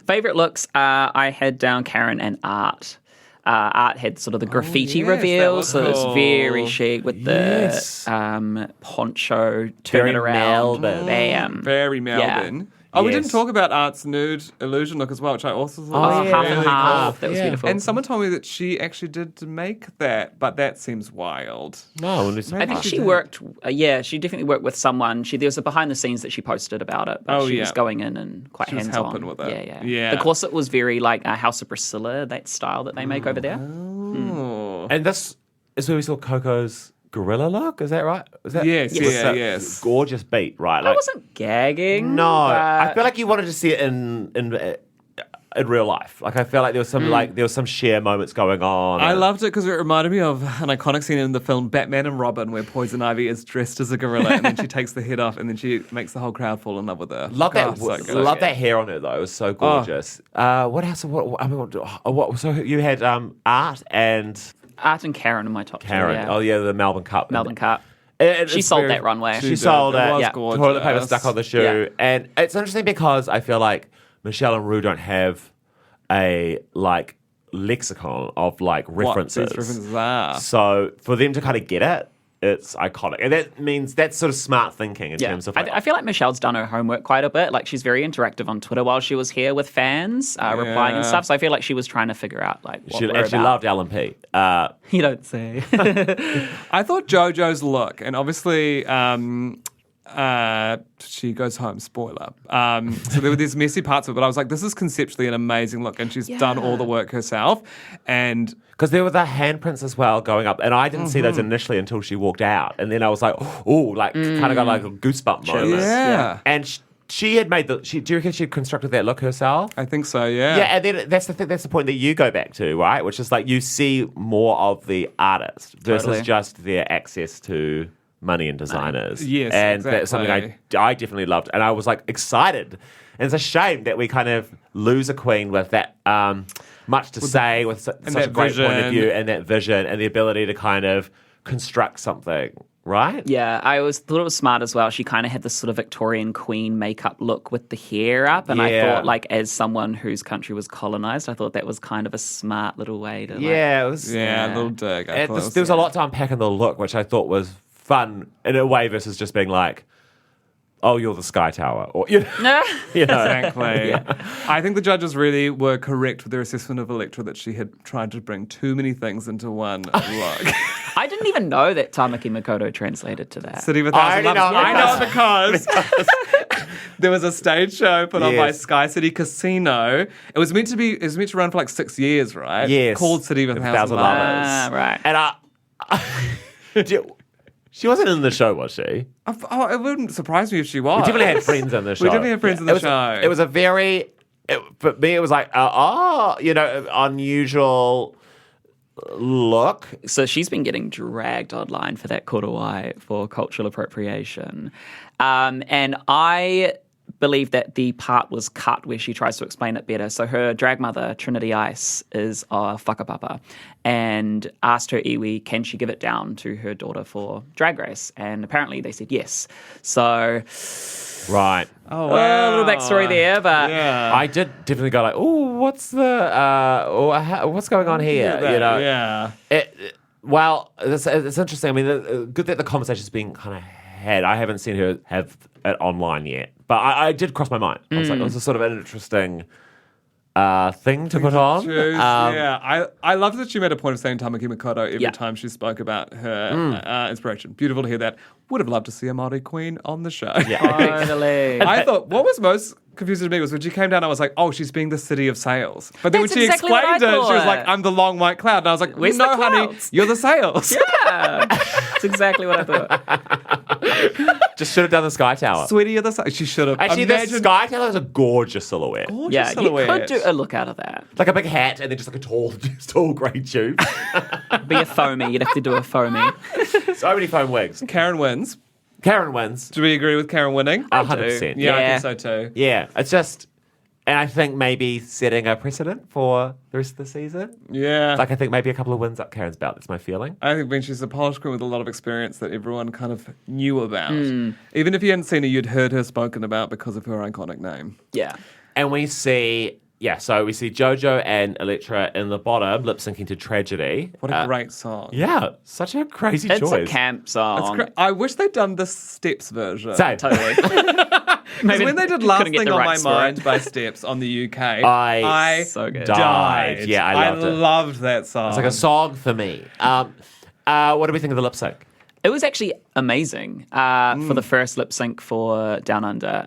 Speaker 8: Favorite looks, I had down Karen and Art. Art had sort of the graffiti reveal, so it was very chic with the poncho, turn it around,
Speaker 7: Melbourne.
Speaker 8: bam.
Speaker 6: Very Melbourne.
Speaker 8: Yeah.
Speaker 6: Oh, we
Speaker 7: Yes.
Speaker 6: didn't talk about Art's nude illusion look as well, which I also thought was
Speaker 8: half
Speaker 6: really
Speaker 8: and half.
Speaker 6: cool.
Speaker 8: That was beautiful.
Speaker 6: And someone told me that she actually did make that, but that seems wild.
Speaker 7: No,
Speaker 8: I think she worked. She definitely worked with someone. There was a behind the scenes that she posted about it. But she was going in and quite
Speaker 6: She was
Speaker 8: hands on.
Speaker 6: helping with it.
Speaker 8: Yeah. The corset was very like House of Priscilla, that style that they make over there.
Speaker 6: Oh.
Speaker 7: And this is where we saw Coco's gorilla look, is that right? Is that,
Speaker 6: Yes,
Speaker 7: was
Speaker 6: yeah,
Speaker 7: that
Speaker 6: yes.
Speaker 7: Gorgeous beat, right?
Speaker 8: I wasn't gagging.
Speaker 7: No, I
Speaker 8: but-
Speaker 7: feel like you wanted to see it in real life. Like I felt like there was some sheer moments going on.
Speaker 6: I loved it because it reminded me of an iconic scene in the film Batman and Robin where Poison Ivy is dressed as a gorilla and then she takes the head off and then she makes the whole crowd fall in love with her.
Speaker 7: Love that.
Speaker 6: So good.
Speaker 7: Love that hair on her though. It was so gorgeous. What else? What? So you had Art and
Speaker 8: Art and Karen in my top
Speaker 7: Karen.
Speaker 8: two. Yeah.
Speaker 7: Oh yeah, the Melbourne Cup.
Speaker 8: Melbourne Cup.
Speaker 7: She
Speaker 8: sold that runway.
Speaker 7: She sold it.
Speaker 6: was
Speaker 7: Yeah.
Speaker 6: gorgeous.
Speaker 7: Toilet paper stuck on the shoe.
Speaker 8: Yeah.
Speaker 7: And it's interesting because I feel like Michelle and Rue don't have a like lexicon of like references.
Speaker 6: What these references are.
Speaker 7: So for them to kind of get it, it's iconic. And that means that's sort of smart thinking in terms of like,
Speaker 8: I feel like Michelle's done her homework quite a bit. Like she's very interactive on Twitter while she was here with fans, replying and stuff. So I feel like she was trying to figure out like what
Speaker 7: she
Speaker 8: we're
Speaker 7: actually
Speaker 8: about.
Speaker 7: loved L&P.
Speaker 8: You don't say.
Speaker 6: I thought JoJo's look, and obviously she goes home, spoiler. So there were these messy parts of it, but I was like, this is conceptually an amazing look, and she's done all the work herself. And
Speaker 7: Because there were the handprints as well going up, and I didn't see those initially until she walked out, and then I was like, oh, like kind of got like a goosebump moment.
Speaker 6: yeah.
Speaker 7: And she had made do you reckon she constructed that look herself?
Speaker 6: I think so, yeah.
Speaker 7: Yeah, and then that's the point that you go back to, right? Which is like you see more of the artist versus
Speaker 8: Totally.
Speaker 7: just their access to money and designers.
Speaker 6: Yes,
Speaker 7: and that's something
Speaker 6: exactly.
Speaker 7: I definitely loved, and I was like excited. And it's a shame that we kind of lose a queen with that much to say, with such a
Speaker 6: that
Speaker 7: great point of
Speaker 6: vision.
Speaker 7: view, and that vision, and the ability to kind of construct something, right?
Speaker 8: Yeah, I thought it was smart as well. She kind of had this sort of Victorian queen makeup look with the hair up, and I
Speaker 7: Yeah.
Speaker 8: thought, like, as someone whose country was colonized, I thought that was kind of a smart little way to.
Speaker 7: Yeah, it was.
Speaker 6: Yeah, a little dig. I thought it
Speaker 7: There was a lot to unpack in the look, which I thought was fun in a way versus just being like, oh, you're the Sky Tower. Or, you know.
Speaker 6: Exactly. I think the judges really were correct with their assessment of Electra that she had tried to bring too many things into one look.
Speaker 8: I didn't even know that Tamaki Makoto translated to that.
Speaker 6: City of a
Speaker 7: I
Speaker 6: Thousand
Speaker 7: already
Speaker 6: Lovers.
Speaker 7: know.
Speaker 6: I know because there was a stage show put on by
Speaker 7: Yes.
Speaker 6: Sky City Casino. It was meant to run for like 6 years, right?
Speaker 7: Yes.
Speaker 6: Called City of a
Speaker 7: A
Speaker 6: Thousand
Speaker 7: Thousand
Speaker 6: Lovers.
Speaker 8: Ah, right.
Speaker 7: And she wasn't in the show, was she?
Speaker 6: Oh, it wouldn't surprise me if she was.
Speaker 7: We definitely had friends in the show.
Speaker 6: We definitely had friends in the show.
Speaker 7: It was a very, for me, it was like, unusual look.
Speaker 8: So she's been getting dragged online for that korowai for cultural appropriation. And I believe that the part was cut where she tries to explain it better. So her drag mother, Trinity Ice, is a whakapapa and asked her iwi, can she give it down to her daughter for Drag Race? And apparently they said yes. So
Speaker 7: Right.
Speaker 6: Oh,
Speaker 8: a little backstory there, but
Speaker 7: I did definitely go like, oh, what's going on here?
Speaker 6: Yeah.
Speaker 7: Well, it's interesting. I mean, good that the conversation's being kind of had. I haven't seen her have it online yet, but I did cross my mind. I was like, it was a sort of an interesting thing to put on.
Speaker 6: Yeah, I loved that she made a point of saying Tamaki Makoto every
Speaker 8: Yeah.
Speaker 6: time she spoke about her inspiration. Beautiful to hear that. Would have loved to see a Māori queen on the show.
Speaker 7: Yeah.
Speaker 8: totally.
Speaker 6: I thought what was most confusing to me was when she came down, I was like, oh, she's being the city of sails. But then
Speaker 8: That's
Speaker 6: when she
Speaker 8: exactly what
Speaker 6: explained
Speaker 8: I
Speaker 6: it, she was
Speaker 8: thought.
Speaker 6: like, I'm the long white cloud. And I was like,
Speaker 8: Where's
Speaker 6: no,
Speaker 8: the
Speaker 6: honey,
Speaker 8: clouds?
Speaker 6: you're the sails.
Speaker 8: Yeah, that's exactly what I thought.
Speaker 7: Just should have done the Sky Tower.
Speaker 6: Sweetie, you're the sails. She should have.
Speaker 7: Actually,
Speaker 6: Imagine
Speaker 7: the Sky Tower is a gorgeous silhouette.
Speaker 6: gorgeous
Speaker 8: Yeah,
Speaker 6: silhouette.
Speaker 8: you could do a look out of that.
Speaker 7: Like a big hat and then just like a tall grey tube.
Speaker 8: Be a foamy. You'd have to do a foamy.
Speaker 7: So many foam wigs.
Speaker 6: Karen wins.
Speaker 7: Karen wins.
Speaker 6: Do we agree with Karen winning?
Speaker 7: 100%.
Speaker 6: Yeah, I
Speaker 8: Yeah.
Speaker 6: think so too.
Speaker 7: Yeah, it's just, And I think maybe setting a precedent for the rest of the season.
Speaker 6: Yeah.
Speaker 7: Like, I think maybe a couple of wins up Karen's belt. That's my feeling.
Speaker 6: I think when she's a polished queen with a lot of experience that everyone kind of knew about. Even if you hadn't seen her, you'd heard her spoken about because of her iconic name.
Speaker 8: Yeah.
Speaker 7: And we see, so we see Jojo and Electra in the bottom lip-syncing to Tragedy.
Speaker 6: What a great song.
Speaker 7: Yeah, such a crazy
Speaker 8: It's
Speaker 7: choice.
Speaker 8: a camp song.
Speaker 6: I wish they'd done the Steps version.
Speaker 7: Same.
Speaker 8: Totally.
Speaker 6: Because when they did Last
Speaker 8: couldn't get
Speaker 6: Thing
Speaker 8: the
Speaker 6: on
Speaker 8: right
Speaker 6: My
Speaker 8: spirit.
Speaker 6: Mind by Steps on the UK,
Speaker 7: I
Speaker 8: So good.
Speaker 6: died.
Speaker 7: Yeah, I loved it.
Speaker 6: loved that song.
Speaker 7: It's like a song for me. What do we think of the lip sync?
Speaker 8: It was actually amazing for the first lip sync for Down Under.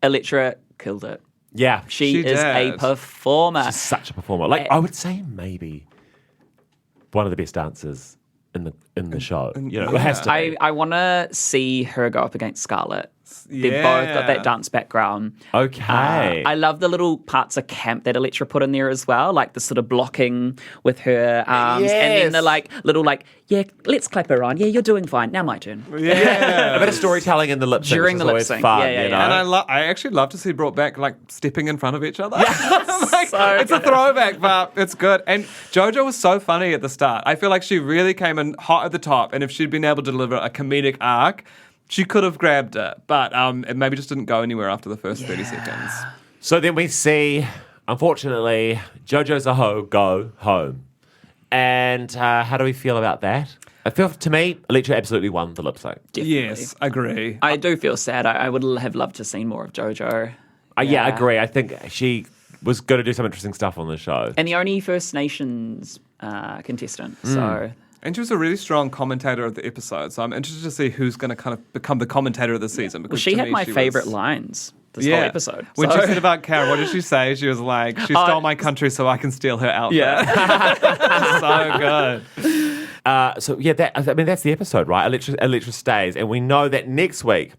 Speaker 8: Electra killed it.
Speaker 7: Yeah,
Speaker 8: She is a
Speaker 6: did.
Speaker 8: performer.
Speaker 7: she's such a performer. Like, I would say maybe one of the best dancers in the show. You know, it has to be.
Speaker 8: I want to see her go up against Scarlett. They've both got that dance background.
Speaker 7: Okay.
Speaker 8: I love the little parts of camp that Electra put in there as well, like the sort of blocking with her arms, and then the like little yeah, let's clap her on. Yeah, you're doing fine. Now my turn.
Speaker 6: Yeah.
Speaker 7: A bit of storytelling in the lip sync
Speaker 8: During
Speaker 7: is
Speaker 8: the lip
Speaker 7: always
Speaker 8: sync.
Speaker 7: fun,
Speaker 8: Yeah,
Speaker 7: you know?
Speaker 6: And I actually love to see brought back like stepping in front of each other.
Speaker 8: So
Speaker 6: It's a throwback, but it's good. And JoJo was so funny at the start. I feel like she really came in hot at the top, and if she'd been able to deliver a comedic arc, she could have grabbed it. But it maybe just didn't go anywhere after the first 30 seconds.
Speaker 7: So then we see, unfortunately, JoJo's a hoe go home. And how do we feel about that? I feel, to me, Electra absolutely won the lip sync.
Speaker 6: Yes, agree.
Speaker 8: I do feel sad. I would have loved to see more of JoJo.
Speaker 7: Yeah, I agree. I think she was going to do some interesting stuff on the show.
Speaker 8: And the only First Nations contestant. So
Speaker 6: And she was a really strong commentator of the episode, so I'm interested to see who's going to kind of become the commentator of the season. Because
Speaker 8: she
Speaker 6: to
Speaker 8: had
Speaker 6: me,
Speaker 8: my
Speaker 6: she
Speaker 8: favourite
Speaker 6: was...
Speaker 8: lines this whole episode.
Speaker 6: When
Speaker 8: So-
Speaker 6: she said about Karen, what did she say? She was like, she stole my country so I can steal her outfit.
Speaker 8: Yeah.
Speaker 6: So good.
Speaker 7: That's the episode, right? Electra stays, and we know that next week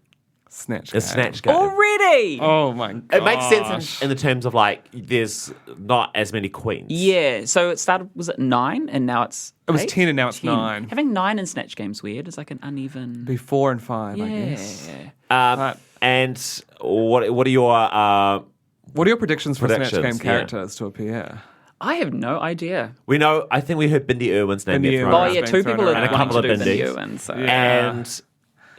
Speaker 6: Snatch
Speaker 7: is
Speaker 6: game.
Speaker 7: Snatch Game.
Speaker 8: Already?
Speaker 6: Oh my god.
Speaker 7: It makes sense in the terms of like there's not as many queens.
Speaker 8: Yeah, so it started, was it 9 and now it's
Speaker 6: It was
Speaker 8: 8?
Speaker 6: 10 and now it's
Speaker 8: 10.
Speaker 6: 9.
Speaker 8: Having 9 in Snatch Game's weird. It's like an uneven...
Speaker 6: Be 4 and 5, I
Speaker 8: yeah.
Speaker 6: guess.
Speaker 7: And what are your
Speaker 6: What are your predictions for Snatch
Speaker 7: Predictions,
Speaker 6: Game
Speaker 7: yeah.
Speaker 6: characters to appear?
Speaker 8: I have no idea.
Speaker 7: we know? I think we heard Bindi Irwin's name.
Speaker 6: Bindi
Speaker 7: get
Speaker 6: Irwin.
Speaker 7: thrown
Speaker 8: Oh,
Speaker 7: around.
Speaker 8: yeah,
Speaker 6: been
Speaker 8: 2
Speaker 6: thrown
Speaker 8: people are
Speaker 6: around.
Speaker 7: And a couple
Speaker 8: wanting
Speaker 7: of
Speaker 8: to do
Speaker 7: Bindis.
Speaker 8: the Ewan, so...
Speaker 7: And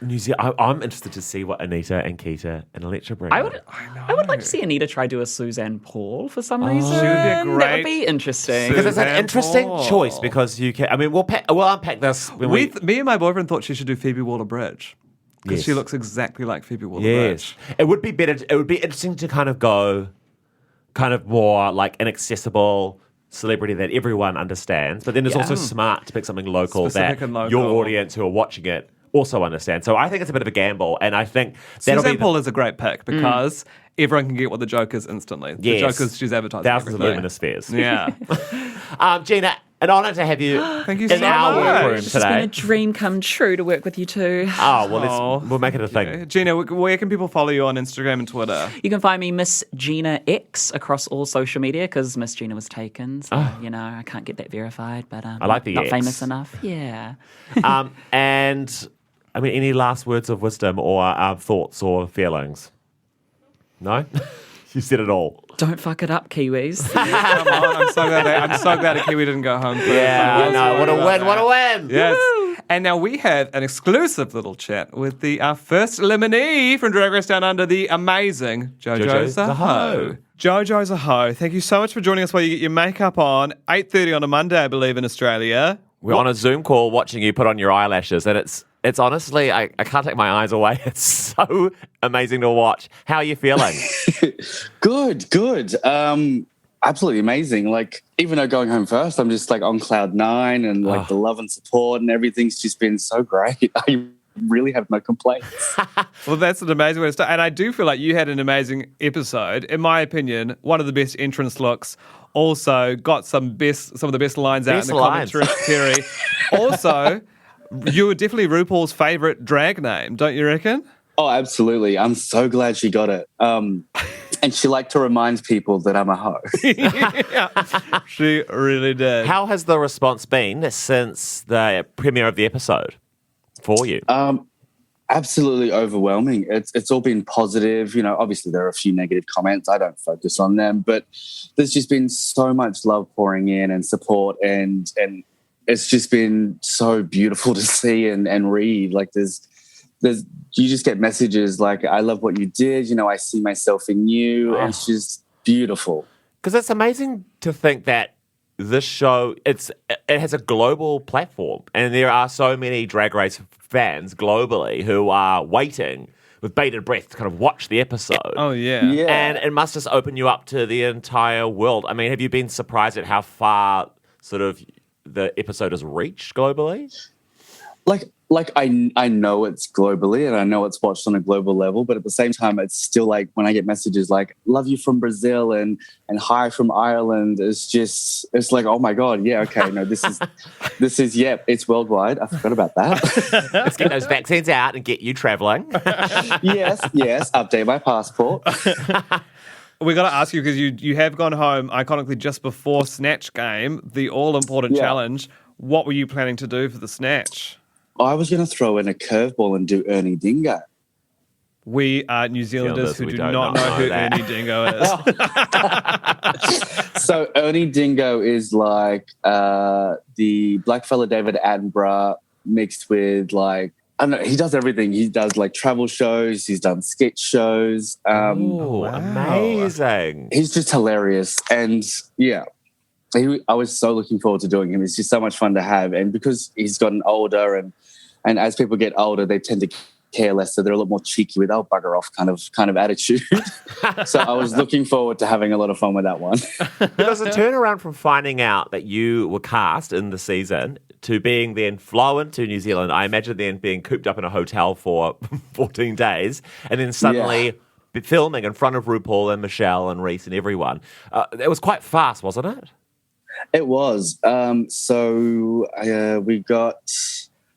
Speaker 7: New Zealand. I'm interested to see what Anita and Keita and Electra bring.
Speaker 8: I would like to see Anita try to do a Suzanne Paul for some reason.
Speaker 6: She would be a
Speaker 8: That
Speaker 6: great
Speaker 8: would be interesting.
Speaker 7: because it's an
Speaker 6: Suzanne
Speaker 7: interesting
Speaker 6: Paul.
Speaker 7: choice because you can. I mean, we'll unpack this when we.
Speaker 6: Me and my boyfriend thought she should do Phoebe Waller-Bridge. Because
Speaker 7: Yes.
Speaker 6: she looks exactly like Phoebe Waller-Bridge.
Speaker 7: Yes, it would be better. It would be interesting to kind of go, kind of more like an accessible celebrity that everyone understands. But then it's also smart to pick something local
Speaker 6: Specific
Speaker 7: that
Speaker 6: and local.
Speaker 7: your audience who are watching it also understand. So I think it's a bit of a gamble, and I think that'll
Speaker 6: Suzanne
Speaker 7: be
Speaker 6: Paul is a great pick because everyone can get what the joke is instantly. The
Speaker 7: Yes.
Speaker 6: joke is she's advertising
Speaker 7: thousands of
Speaker 6: everything.
Speaker 7: luminospheres.
Speaker 6: Yeah.
Speaker 7: Gina, an honour to have you
Speaker 6: Thank you
Speaker 7: in
Speaker 6: so
Speaker 7: our
Speaker 6: much.
Speaker 7: workroom
Speaker 8: It's been
Speaker 7: today.
Speaker 8: a dream come true to work with you two.
Speaker 7: Oh well, we'll make it a thing.
Speaker 6: Gina, where can people follow you on Instagram and Twitter?
Speaker 8: You can find me Miss Geena X across all social media because Miss Geena was taken. So, I can't get that verified, but I
Speaker 7: like the
Speaker 8: not
Speaker 7: X.
Speaker 8: famous enough. Yeah.
Speaker 7: And I mean, any last words of wisdom or thoughts or feelings? No, you said it all.
Speaker 8: Don't fuck it up, Kiwis.
Speaker 6: Come on, I'm so glad a Kiwi didn't go home first.
Speaker 7: Yeah, I know. What a win! What a win!
Speaker 6: Yes. And now we have an exclusive little chat with the first eliminee from Drag Race Down Under, the amazing Jojo Zaho. Jojo Zaho, thank you so much for joining us while you get your makeup on. 8:30 on a Monday, I believe, in Australia.
Speaker 7: We're on a Zoom call watching you put on your eyelashes, and it's honestly, I can't take my eyes away. It's so amazing to watch. How are you feeling?
Speaker 10: Good. Absolutely amazing. Like, even though going home first, I'm just like on cloud 9 and like the love and support and everything's just been so great. I really have no complaints.
Speaker 6: Well, that's an amazing way to start. And I do feel like you had an amazing episode. In my opinion, one of the best entrance looks. Also, got some of the best lines out in the commentary. Also, you were definitely RuPaul's favourite drag name, don't you reckon?
Speaker 10: Oh, absolutely. I'm so glad she got it. And she liked to remind people that I'm a hoe.
Speaker 6: Yeah, she really did.
Speaker 7: How has the response been since the premiere of the episode for you?
Speaker 10: Absolutely overwhelming. It's all been positive. You know, obviously there are a few negative comments. I don't focus on them, but there's just been so much love pouring in and support, and it's just been so beautiful to see and read. Like there's you just get messages like, I love what you did. You know, I see myself in you. And it's just beautiful.
Speaker 7: Because it's amazing to think that this show, it has a global platform, and there are so many Drag Race fans globally who are waiting with bated breath to kind of watch the episode.
Speaker 6: Oh, yeah.
Speaker 7: And it must just open you up to the entire world. I mean, have you been surprised at how far sort of the episode has reached globally?
Speaker 10: Like I know it's globally and I know it's watched on a global level, but at the same time, it's still like when I get messages like "love you from Brazil" and "hi from Ireland," it's like, oh my god, yeah, okay, no, this is it's worldwide. I forgot about that.
Speaker 7: Let's get those vaccines out and get you traveling.
Speaker 10: yes, update my passport.
Speaker 6: We got to ask you, because you have gone home iconically just before Snatch Game, the all-important challenge. What were you planning to do for the Snatch?
Speaker 10: I was going to throw in a curveball and do Ernie Dingo.
Speaker 6: We are New Zealanders who do not know who Ernie Dingo is.
Speaker 10: So Ernie Dingo is like the blackfella David Attenborough mixed with like, I don't know, he does everything. He does like travel shows. He's done sketch shows.
Speaker 7: Amazing.
Speaker 10: He's just hilarious. And yeah. I was so looking forward to doing him. It's just so much fun to have. And because he's gotten older and as people get older, they tend to care less. So they're a lot more cheeky with, oh, bugger off kind of attitude. So I was looking forward to having a lot of fun with that one.
Speaker 7: Because the turnaround from finding out that you were cast in the season to being then flown to New Zealand, I imagine then being cooped up in a hotel for 14 days and then suddenly filming in front of RuPaul and Michelle and Reese and everyone. It was quite fast, wasn't it?
Speaker 10: It was. We got,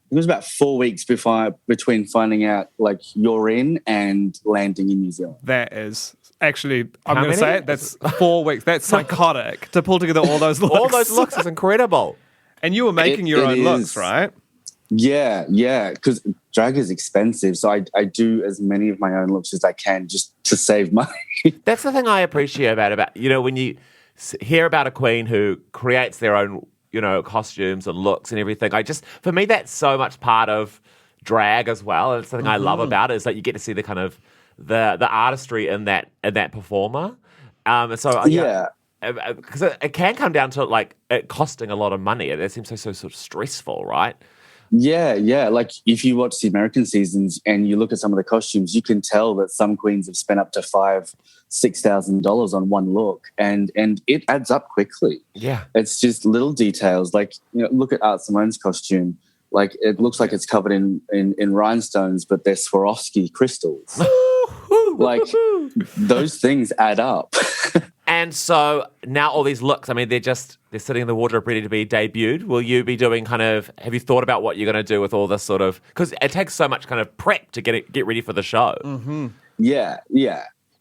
Speaker 10: it was about 4 weeks between finding out like you're in and landing in New Zealand.
Speaker 6: That is actually, I'm going to say it, that's 4 weeks. That's psychotic to pull together all those looks.
Speaker 7: All those looks is incredible.
Speaker 6: And you were making your own looks, right?
Speaker 10: Yeah, because drag is expensive. So I do as many of my own looks as I can just to save money.
Speaker 7: That's the thing I appreciate about, you know, when you hear about a queen who creates their own, you know, costumes and looks and everything. For me, that's so much part of drag as well. And it's something I love about it is that you get to see the kind of the artistry in that performer. Because it can come down to like it costing a lot of money. It seems so sort of stressful, right?
Speaker 10: Yeah. Like if you watch the American seasons and you look at some of the costumes, you can tell that some queens have spent up to $5,000-$6,000 on one look, and it adds up quickly.
Speaker 7: Yeah,
Speaker 10: it's just little details. Like, you know, look at Art Simone's costume. Like it looks like it's covered in rhinestones, but they're Swarovski crystals. Like those things add up.
Speaker 7: And so now all these looks, I mean, they're sitting in the wardrobe ready to be debuted. Will you be doing have you thought about what you're going to do with all this sort of, because it takes so much kind of prep to get ready for the show.
Speaker 10: Mm-hmm. Yeah.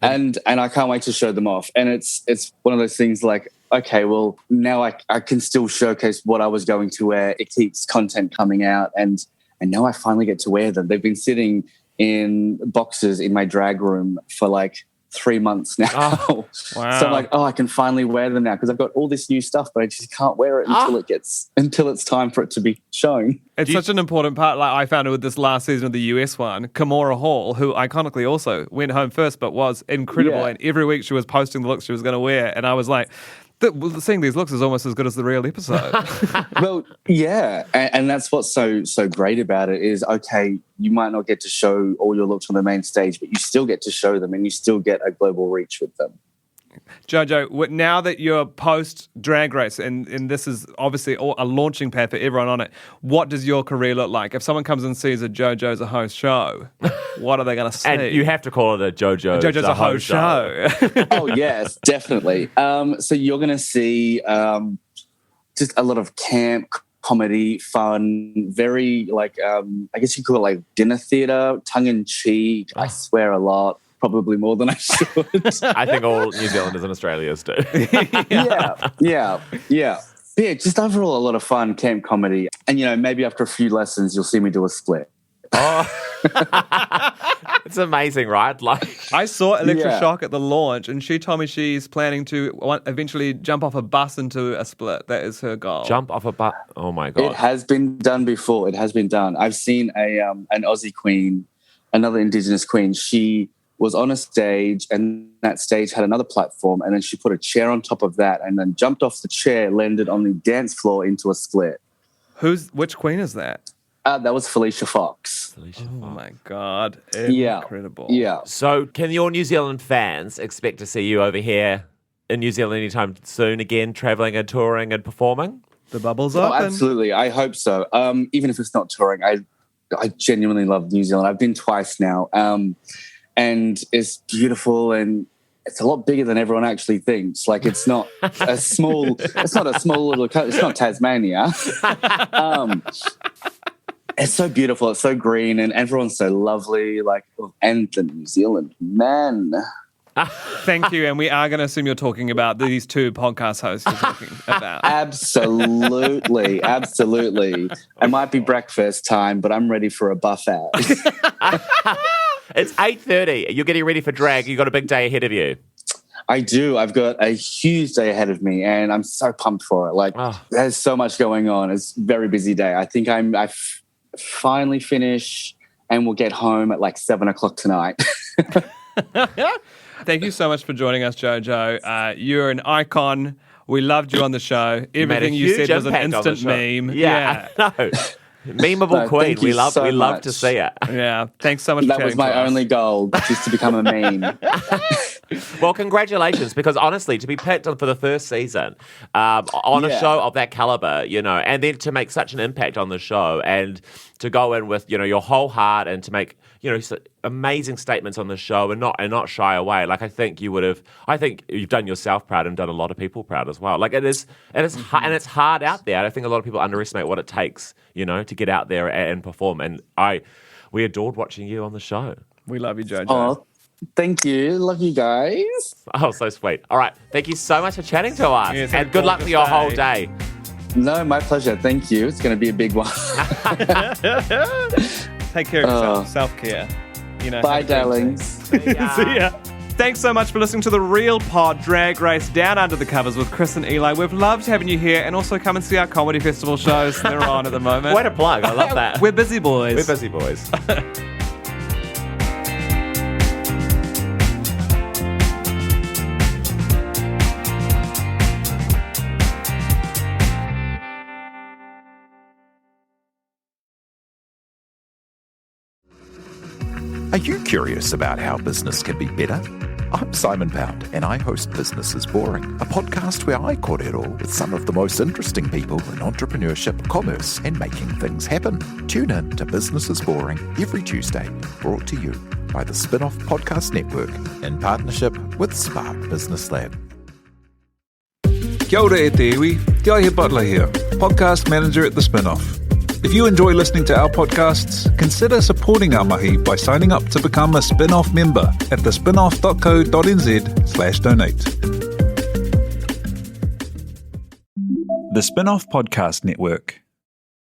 Speaker 10: And I can't wait to show them off. And it's one of those things like, okay, well, now I can still showcase what I was going to wear. It keeps content coming out, and now I finally get to wear them. They've been sitting in boxes in my drag room for like 3 months now.
Speaker 6: Oh, wow.
Speaker 10: So I'm like, I can finally wear them now because I've got all this new stuff, but I just can't wear it until it's time for it to be shown.
Speaker 6: It's such an important part. Like I found it with this last season of the US one, Kimora Hall, who iconically also went home first, but was incredible. Yeah. And every week she was posting the looks she was going to wear. And I was like, seeing these looks is almost as good as the real episode.
Speaker 10: Well, yeah. And that's what's so great about it is, okay, you might not get to show all your looks on the main stage, but you still get to show them and you still get a global reach with them.
Speaker 6: Jojo, now that you're post Drag Race, and this is obviously a launching pad for everyone on it, what does your career look like? If someone comes and sees a Jojo's a Host show, what are they going to see?
Speaker 7: And you have to call it a Jojo's
Speaker 6: a Host show.
Speaker 10: Oh, yes, definitely. So you're going to see just a lot of camp, comedy, fun, very like, I guess you could call it like dinner theatre, tongue-in-cheek. I swear a lot. Probably more than I should.
Speaker 7: I think all New Zealanders and Australians do.
Speaker 10: Yeah. But yeah, just overall a lot of fun camp comedy. And, you know, maybe after a few lessons, you'll see me do a split.
Speaker 7: It's amazing, right? Like,
Speaker 6: I saw Electroshock at the launch, and she told me she's planning to eventually jump off a bus into a split. That is her goal.
Speaker 7: jump off a bus. Oh my God.
Speaker 10: It has been done before. It has been done. I've seen an Aussie queen, another Indigenous queen. She was on a stage, and that stage had another platform, and then she put a chair on top of that and then jumped off the chair, landed on the dance floor into a split.
Speaker 6: Which queen is that?
Speaker 10: That was Felicia Fox.
Speaker 6: Oh my God.
Speaker 10: Yeah.
Speaker 6: Incredible.
Speaker 10: Yeah.
Speaker 7: So can your New Zealand fans expect to see you over here in New Zealand anytime soon again, travelling and touring and performing?
Speaker 6: The bubble's
Speaker 10: Oh,
Speaker 6: open.
Speaker 10: absolutely. I hope so. Even if it's not touring, I genuinely love New Zealand. I've been twice now. And it's beautiful, and it's a lot bigger than everyone actually thinks. Like, it's not a small little country. It's not Tasmania. It's so beautiful. It's so green, and everyone's so lovely. Like, and the New Zealand men.
Speaker 6: Thank you. And we are going to assume you're talking about these two podcast hosts you're talking about.
Speaker 10: Absolutely. Absolutely. It might be breakfast time, but I'm ready for a buffet.
Speaker 7: It's 8:30. You're getting ready for drag. You've got a big day ahead of you.
Speaker 10: I do. I've got a huge day ahead of me, and I'm so pumped for it. Like, there's so much going on. It's a very busy day. I think I finally finish, and we'll get home at like 7:00 tonight.
Speaker 6: Thank you so much for joining us, Jojo. You're an icon. We loved you on the show. Everything you said was an instant meme.
Speaker 7: Yeah. I know. Memeable queen. We love to see it.
Speaker 6: Yeah. Thanks so much for
Speaker 10: That was my only goal, just to become a meme.
Speaker 7: Well, congratulations, because honestly, to be picked on for the first season on a show of that caliber, and then to make such an impact on the show and to go in with, your whole heart and to make, amazing statements on the show and not shy away. Like, I think you've done yourself proud and done a lot of people proud as well. Like, it is and it's hard out there. I think a lot of people underestimate what it takes, to get out there and perform. And we adored watching you on the show.
Speaker 6: We love you, Jojo.
Speaker 10: Oh, thank you. Love you guys.
Speaker 7: Oh, so sweet. All right. Thank you so much for chatting to us.
Speaker 6: Yes,
Speaker 7: and good luck for your whole day.
Speaker 10: No, my pleasure. Thank you. It's going to be a big one.
Speaker 6: Take care of yourself. Self-care.
Speaker 10: Bye, darlings.
Speaker 6: See ya. Thanks so much for listening to The Real Pod Drag Race Down Under the Covers with Chris and Eli. We've loved having you here, and also come and see our comedy festival shows. They're on at the moment.
Speaker 7: What a plug. I love that.
Speaker 6: We're busy boys.
Speaker 7: We're busy boys.
Speaker 1: Are you curious about how business can be better? I'm Simon Pound, and I host Business is Boring, a podcast where I kōrero with some of the most interesting people in entrepreneurship, commerce, and making things happen. Tune in to Business is Boring every Tuesday, brought to you by the Spin-Off Podcast Network in partnership with Spark Business Lab.
Speaker 11: Kia ora e te iwi, Te Aihe Butler here, podcast manager at The Spin-Off. If you enjoy listening to our podcasts, consider supporting our mahi by signing up to become a Spin-Off member at thespinoff.co.nz/donate.
Speaker 1: The Spin-Off Podcast Network.